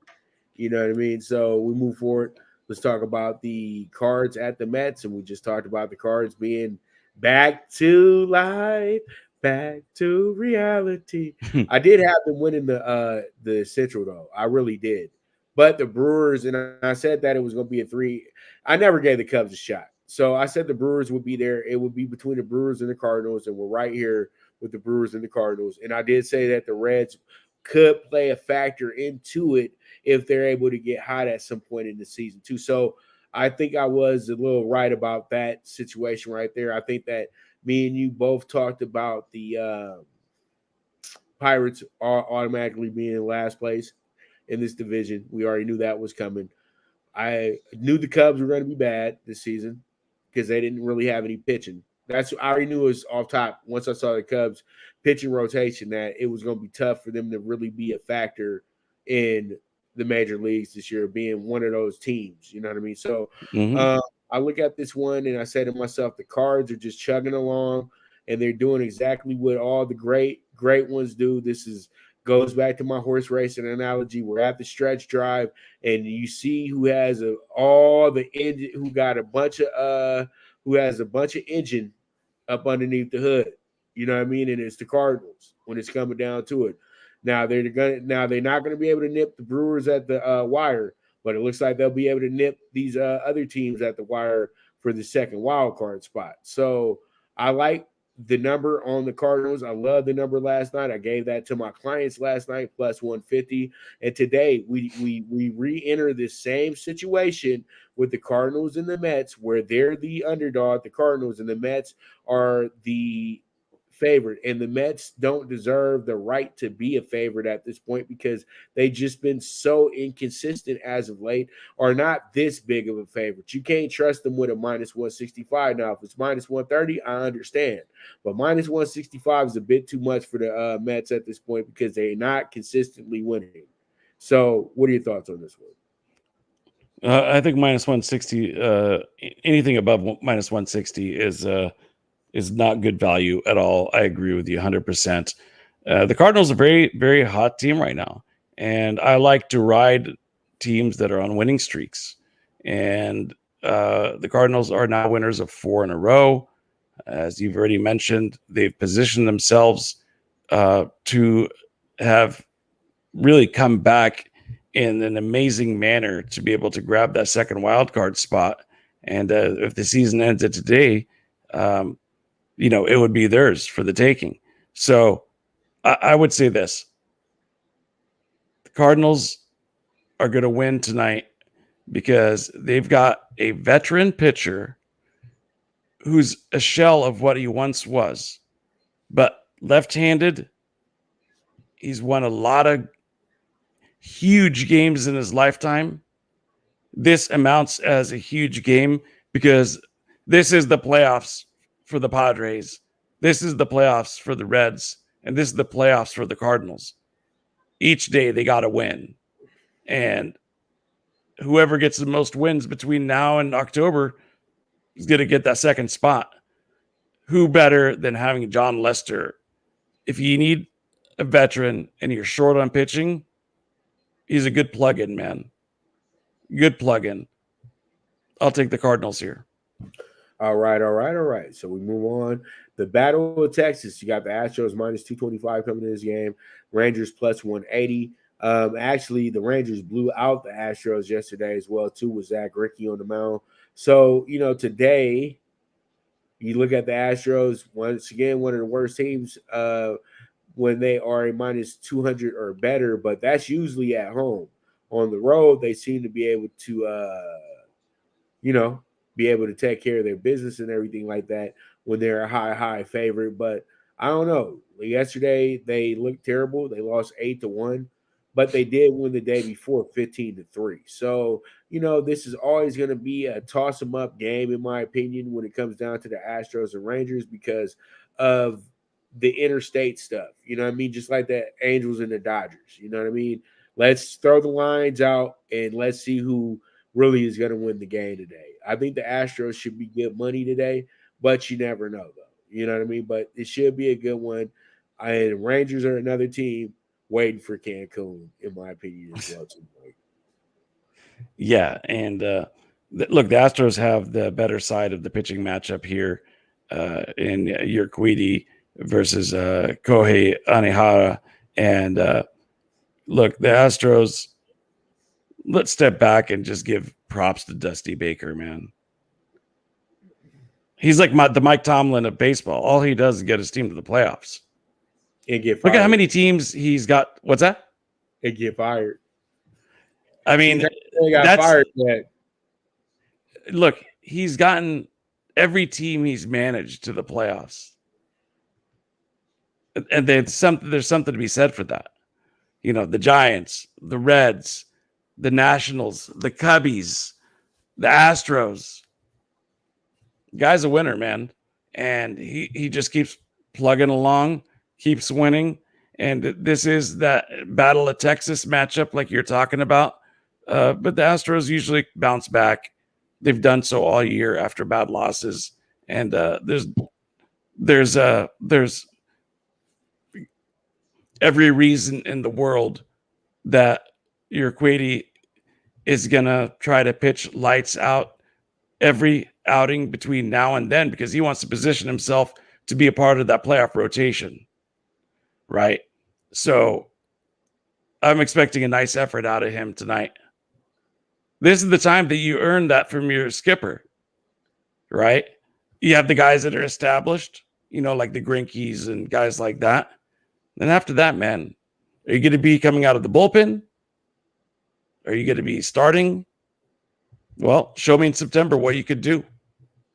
B: You know what I mean? So we move forward. Let's talk about the Cards at the Mets. And we just talked about the Cards being back to life. Back to reality. I did have them winning the Central, though. I really did. But the Brewers, and I said that it was going to be a 3. I never gave the Cubs a shot. So I said the Brewers would be there. It would be between the Brewers and the Cardinals, and we're right here with the Brewers and the Cardinals. And I did say that the Reds could play a factor into it if they're able to get hot at some point in the season too. So I think I was a little right about that situation right there. I think that me and you both talked about the Pirates are automatically being in last place in this division. We already knew that was coming. I knew the Cubs were going to be bad this season because they didn't really have any pitching. I already knew it was off top once I saw the Cubs pitching rotation that it was going to be tough for them to really be a factor in the major leagues this year, being one of those teams. You know what I mean? So I look at this one and I say to myself, the Cards are just chugging along and they're doing exactly what all the great ones do. This goes back to my horse racing analogy. We're at the stretch drive, and you see who has who has a bunch of engine up underneath the hood. You know what I mean? And it's the Cardinals when it's coming down to it. Now they're not gonna be able to nip the Brewers at the wire, but it looks like they'll be able to nip these other teams at the wire for the second wild card spot. So I like the number on the Cardinals. I love the number last night. I gave that to my clients last night, plus 150. And today we re-enter this same situation with the Cardinals and the Mets, where they're the underdog. The Cardinals and the Mets are the favorite, and the Mets don't deserve the right to be a favorite at this point because they just been so inconsistent as of late, are not this big of a favorite. You can't trust them with a minus 165. Now, if it's minus 130, I understand, but minus 165 is a bit too much for the Mets at this point because they're not consistently winning. So what are your thoughts on this one?
C: I think minus 160, anything above minus 160 is not good value at all. I agree with you 100%. The Cardinals are a very, very hot team right now. And I like to ride teams that are on winning streaks. And the Cardinals are now winners of 4 in a row. As you've already mentioned, they've positioned themselves to have really come back in an amazing manner to be able to grab that second wild card spot. And if the season ended today, it would be theirs for the taking. So I would say this. The Cardinals are going to win tonight because they've got a veteran pitcher who's a shell of what he once was, but left-handed. He's won a lot of huge games in his lifetime. This amounts as a huge game because this is the playoffs for the Padres. This is the playoffs for the Reds. And this is the playoffs for the Cardinals. Each day they got to win. And whoever gets the most wins between now and October is going to get that second spot. Who better than having John Lester? If you need a veteran and you're short on pitching, he's a good plug-in, man. Good plug-in. I'll take the Cardinals here.
B: All right. So we move on. The Battle of Texas. You got the Astros minus 225 coming in this game. Rangers plus 180. Actually, the Rangers blew out the Astros yesterday as well, too, with Zach Greinke on the mound. So, today you look at the Astros, once again, one of the worst teams when they are a minus 200 or better, but that's usually at home. On the road, they seem to be able to, be able to take care of their business and everything like that when they're a high favorite. But I don't know. Yesterday, they looked terrible. They lost 8-1, but they did win the day before 15-3. So, this is always going to be a toss-em-up game, in my opinion, when it comes down to the Astros and Rangers because of the interstate stuff. You know what I mean? Just like the Angels and the Dodgers. You know what I mean? Let's throw the lines out and let's see who really is going to win the game today. I think the Astros should be good money today, but you never know, though. You know what I mean? But it should be a good one. And Rangers are another team waiting for Cancun, in my opinion, as well.
C: Yeah, and look, the Astros have the better side of the pitching matchup here in Urquidy versus Kohei Anihara. And look, the Astros, let's step back and just give props to Dusty Baker, man. He's like the Mike Tomlin of baseball. All he does is get his team to the playoffs.
B: And get fired.
C: Look at how many teams he's got. What's that?
B: And get fired.
C: I mean,
B: he got fired yet.
C: Look, he's gotten every team he's managed to the playoffs. And there's something to be said for that. The Giants, the Reds, the Nationals, the Cubbies, the Astros. Guy's a winner, man. And he just keeps plugging along, keeps winning. And this is that Battle of Texas matchup like you're talking about. But the Astros usually bounce back. They've done so all year after bad losses. And there's every reason in the world that Urquidy is going to try to pitch lights out every outing between now and then because he wants to position himself to be a part of that playoff rotation. Right? So I'm expecting a nice effort out of him tonight. This is the time that you earn that from your skipper, right? You have the guys that are established, like the Grinkies and guys like that. Then after that, man, are you going to be coming out of the bullpen? Are you going to be starting? Well, show me in September what you could do.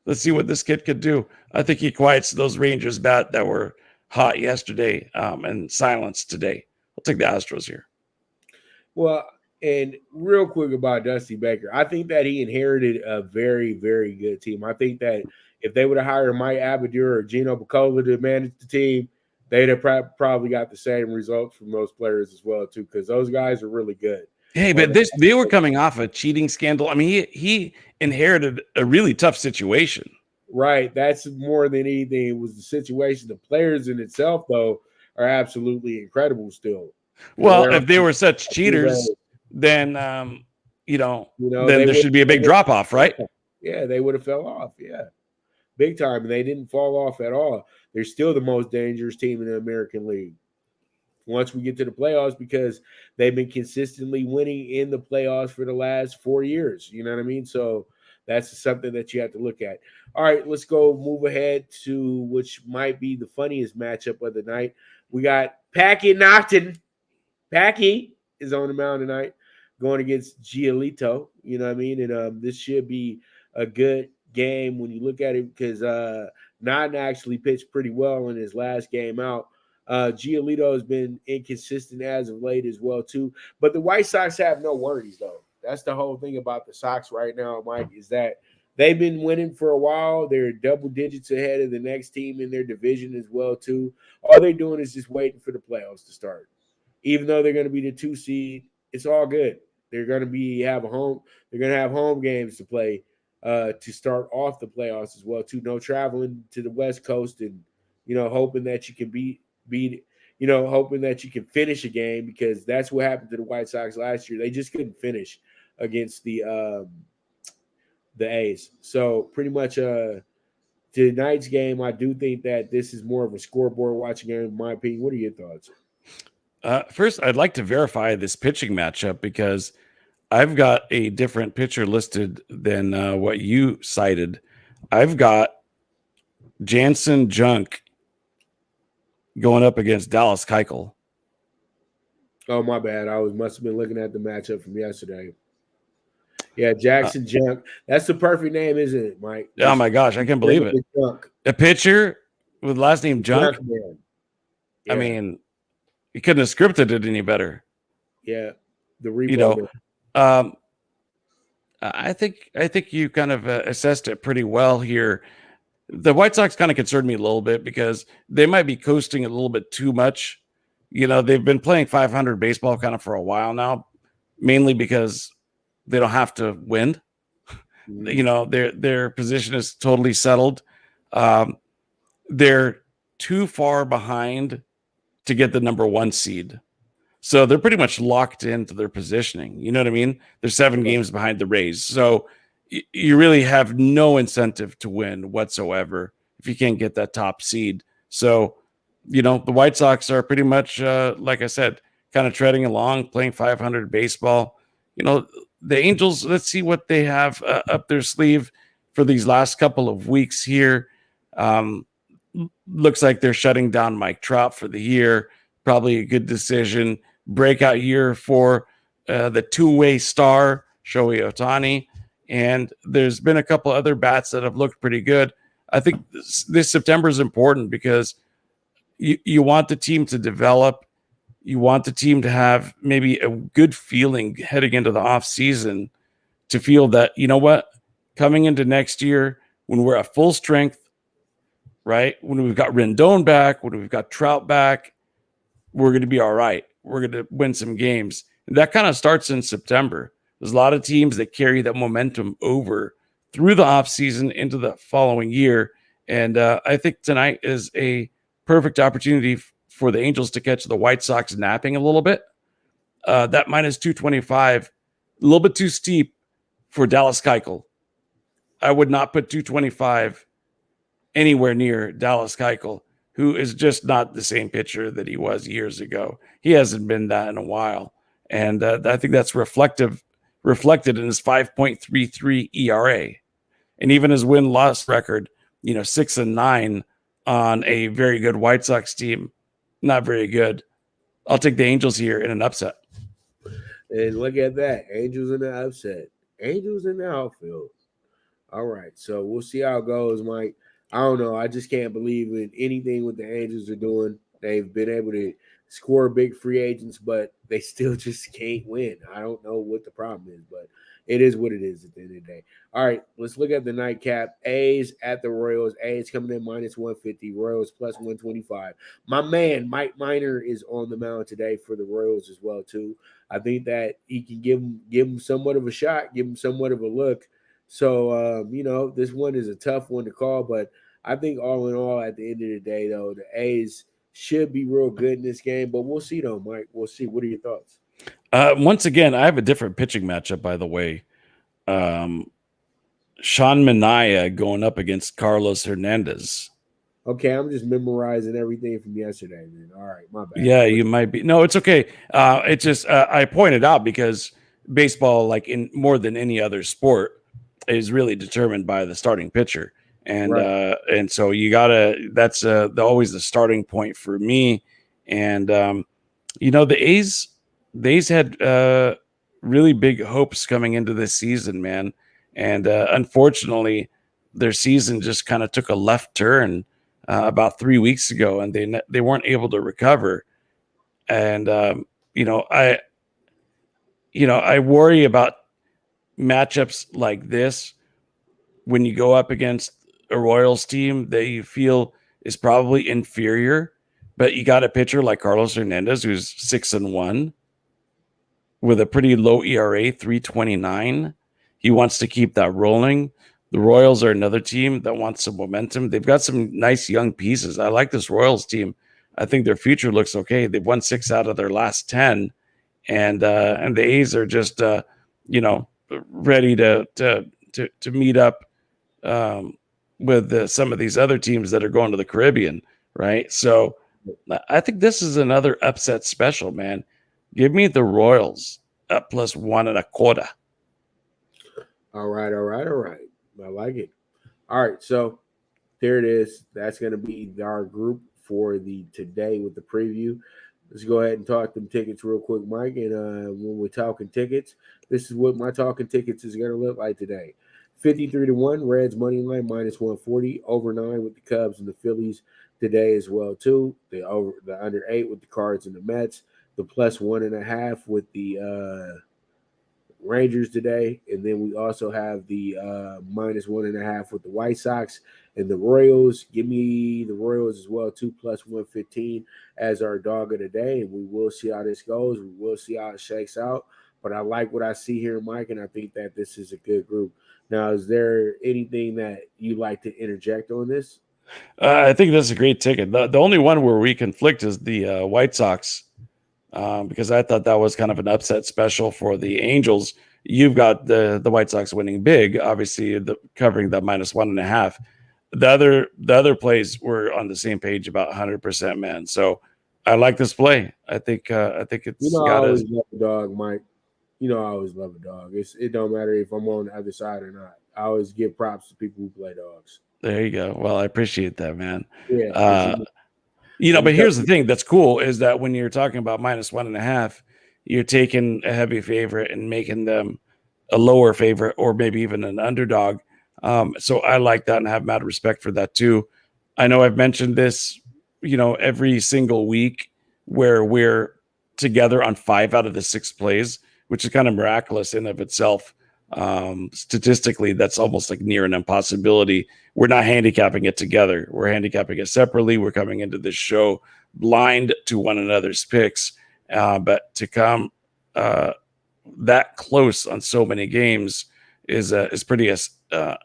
C: Let's see what this kid could do. I think he quiets those Rangers bat that were hot yesterday and silenced today. I'll take the Astros here.
B: Well, and real quick about Dusty Baker, I think that he inherited a very, very good team. I think that if they would have hired Mike Abadir or Gino Picola to manage the team, they'd have probably got the same results from those players as well, too, because those guys are really good.
C: Hey, but they were coming off a cheating scandal. I mean, he inherited a really tough situation.
B: Right. That's more than anything. It was the situation. The players in itself, though, are absolutely incredible still.
C: Well, if they were such cheaters, then, then there should be a big drop-off, right?
B: Yeah, they would have fell off. Yeah, big time. And they didn't fall off at all. They're still the most dangerous team in the American League once we get to the playoffs because they've been consistently winning in the playoffs for the last 4 years. You know what I mean? So that's something that you have to look at. All right, let's go move ahead to which might be the funniest matchup of the night. We got Packy Naughton. Packy is on the mound tonight going against Giolito. You know what I mean? And this should be a good game when you look at it because Naughton actually pitched pretty well in his last game out. Giolito has been inconsistent as of late as well, too. But the White Sox have no worries, though. That's the whole thing about the Sox right now, Mike, is that they've been winning for a while. They're double digits ahead of the next team in their division as well, too. All they're doing is just waiting for the playoffs to start. Even though they're going to be the 2 seed, it's all good. They're going to have home games to play to start off the playoffs as well, too. No traveling to the West Coast and, hoping that you can hoping that you can finish a game because that's what happened to the White Sox last year. They just couldn't finish against the A's. So pretty much tonight's game, I do think that this is more of a scoreboard watching game, in my opinion. What are your thoughts?
C: First, I'd like to verify this pitching matchup because I've got a different pitcher listed than what you cited. I've got Jansen Junk going up against Dallas Keuchel.
B: Oh, my bad. Must have been looking at the matchup from yesterday. Yeah, Jackson Junk. That's the perfect name, isn't it, Mike?
C: Oh, my gosh. I can't believe it.
B: Junk.
C: A pitcher with the last name Junk?
B: Yeah.
C: I mean, you couldn't have scripted it any better.
B: Yeah. The replay.
C: I think you kind of assessed it pretty well here. The White Sox kind of concerned me a little bit because they might be coasting a little bit too much. They've been playing 500 baseball kind of for a while now, mainly because they don't have to win. Their position is totally settled. They're too far behind to get the number 1 seed. So they're pretty much locked into their positioning. You know what I mean? They're 7 games behind the Rays. So you really have no incentive to win whatsoever if you can't get that top seed. So, the White Sox are pretty much, like I said, kind of treading along, playing 500 baseball. The Angels, let's see what they have up their sleeve for these last couple of weeks here. Looks like they're shutting down Mike Trout for the year. Probably a good decision. Breakout year for the two-way star, Shohei Ohtani. And there's been a couple other bats that have looked pretty good. I think this September is important because you want the team to develop. You want the team to have maybe a good feeling heading into the off season to feel that, you know what, coming into next year when we're at full strength, right? When we've got Rendon back, when we've got Trout back, we're going to be all right. We're going to win some games. And that kind of starts in September. There's a lot of teams that carry that momentum over through the offseason into the following year. And I think tonight is a perfect opportunity for the Angels to catch the White Sox napping a little bit. That minus 225, a little bit too steep for Dallas Keuchel. I would not put 225 anywhere near Dallas Keuchel, who is just not the same pitcher that he was years ago. He hasn't been that in a while. And I think that's reflected in his 5.33 ERA. And even his win-loss record, 6-9 on a very good White Sox team, not very good. I'll take the Angels here in an upset.
B: And look at that. Angels in the upset. Angels in the outfield. All right. So we'll see how it goes, Mike. I don't know. I just can't believe in anything what the Angels are doing. They've been able to score big free agents, but they still just can't win. I don't know what the problem is, but it is what it is at the end of the day. All right, let's look at the nightcap. A's at the Royals. A's coming in minus 150. Royals plus 125. My man, Mike Minor, is on the mound today for the Royals as well, too. I think that he can give him somewhat of a shot, give him somewhat of a look. So, this one is a tough one to call, but I think all in all, at the end of the day, though, the A's should be real good in this game, but we'll see, though, Mike. We'll see. What are your thoughts?
C: Once again, I have a different pitching matchup, by the way. Sean Manaea going up against Carlos Hernandez.
B: Okay, I'm just memorizing everything from yesterday, man. All right, my bad.
C: Yeah, you might be. No, it's okay. It's just I pointed out because baseball, like in more than any other sport, is really determined by the starting pitcher. And
B: right.
C: And so you gotta. That's always the starting point for me. And the A's had really big hopes coming into this season, man. And unfortunately, their season just kind of took a left turn about 3 weeks ago, and they weren't able to recover. And I worry about matchups like this when you go up against a Royals team that you feel is probably inferior, but you got a pitcher like Carlos Hernandez who's 6-1 with a pretty low ERA, 3.29. He wants to keep that rolling. The Royals are another team that wants some momentum. They've got some nice young pieces. I like this Royals team. I think their future looks okay. They've won 6 out of their last 10, and the A's are just ready to meet up with some of these other teams that are going to the Caribbean, right? So I think this is another upset special, man. Give me the Royals at plus 1.25.
B: All right. I like it. All right, so there it is. That's going to be our group for the today with the preview. Let's go ahead and talk them tickets real quick, Mike. And when we're talking tickets, this is what my talking tickets is going to look like today. 53-1, Reds money line minus 140, over 9 with the Cubs and the Phillies today as well too. The under 8 with the Cards and the Mets. The plus 1.5 with the Rangers today, and then we also have the minus 1.5 with the White Sox and the Royals. Give me the Royals as well too, plus 115 as our dog of the day, and we will see how this goes. We will see how it shakes out, but I like what I see here, Mike, and I think that this is a good group. Now, is there anything that you like to interject on this?
C: I think that's a great ticket. The only one where we conflict is the White Sox. Because I thought that was kind of an upset special for the Angels. You've got the White Sox winning big, obviously covering that minus 1.5. The other plays were on the same page about 100%, man. So I like this play. I think it's
B: I always love the dog, Mike. I always love a dog. It don't matter if I'm on the other side or not. I always give props to people who play dogs.
C: There you go. Well, I appreciate that, man.
B: Yeah.
C: But here's the thing that's cool is that when you're talking about -1.5, you're taking a heavy favorite and making them a lower favorite or maybe even an underdog. So I like that and have mad respect for that too. I know I've mentioned this, every single week where we're together on 5 out of the 6 plays, which is kind of miraculous in of itself. Statistically, that's almost like near an impossibility. We're not handicapping it together. We're handicapping it separately. We're coming into this show blind to one another's picks. But to come that close on so many games is pretty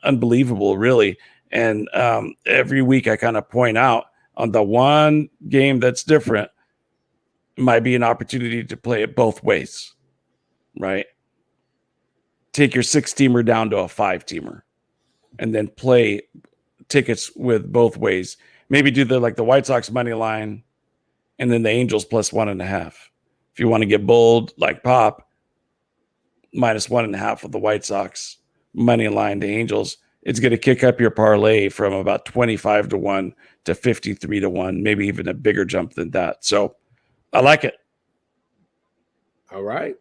C: unbelievable, really. And every week I kind of point out on the one game that's different, might be an opportunity to play it both ways, right? Take your 6-teamer down to a 5-teamer and then play tickets with both ways. Maybe do the White Sox money line and then the Angels +1.5. If you want to get bold like Pop, -1.5 of the White Sox money line to Angels. It's going to kick up your parlay from about 25 to 1 to 53 to 1, maybe even a bigger jump than that. So I like it.
B: All right.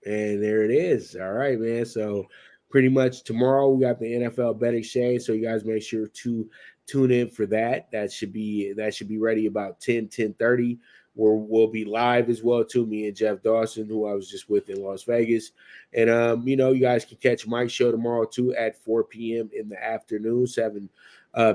B: And there it is. All right, man. So pretty much tomorrow we got the NFL Bet Exchange. So you guys make sure to tune in for that. That should be ready about 10:30. We'll be live as well too. Me and Jeff Dawson, who I was just with in Las Vegas. And you guys can catch Mike's show tomorrow too at 4 p.m. in the afternoon, 7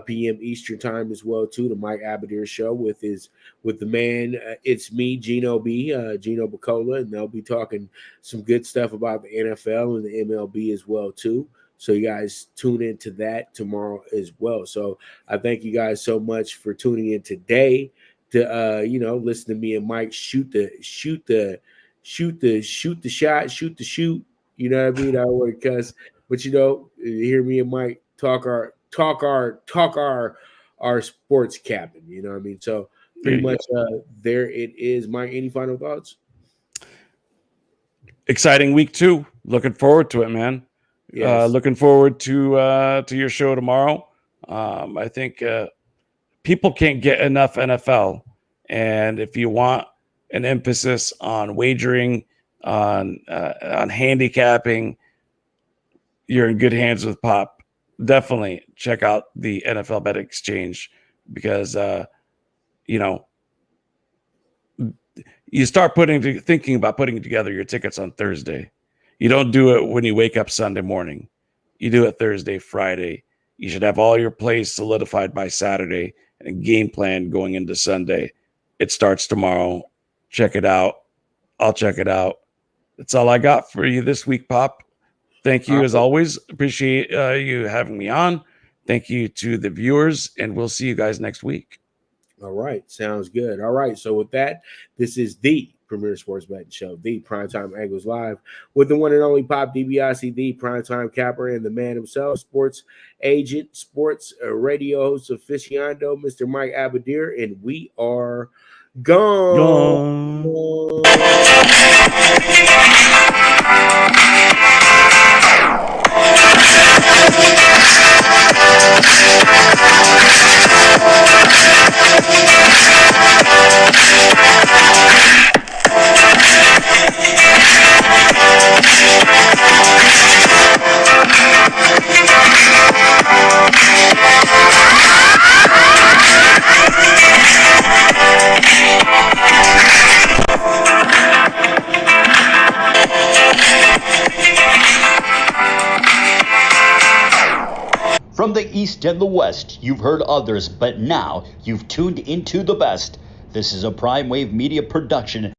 B: p.m. Eastern time as well too. The Mike Abadir show with the man. It's me, Gino Bacola, and they'll be talking some good stuff about the NFL and the MLB as well too. So you guys tune into that tomorrow as well. So I thank you guys so much for tuning in today to listen to me and Mike shoot the shoot. You know what I mean? I would cuss, but hear me and Mike talk our sports capping. You know what I mean? So pretty much there it is. Mike, any final thoughts?
C: Exciting week 2. Looking forward to it, man. Yes. Looking forward to your show tomorrow. I think people can't get enough NFL, and if you want an emphasis on wagering, on handicapping, you're in good hands with Pop. Definitely check out the NFL Bet Exchange because you start thinking about putting together your tickets on Thursday. You don't do it when you wake up Sunday morning. You do it Thursday, Friday. You should have all your plays solidified by Saturday and a game plan going into Sunday. It starts tomorrow. Check it out. I'll check it out. That's all I got for you this week, Pop. Thank you as always. Appreciate you having me on. Thank you to the viewers, and we'll see you guys next week.
B: All right. Sounds good. All right. So with that, this is the premier sports betting show, the Primetime Angles Live, with the one and only Pop DiBiase, the primetime capper, and the man himself, sports agent, sports radio host aficionado, Mr. Mike Abadir, and we are gone.
A: From the East and the West, you've heard others, but now you've tuned into the best. This is a Prime Wave Media production.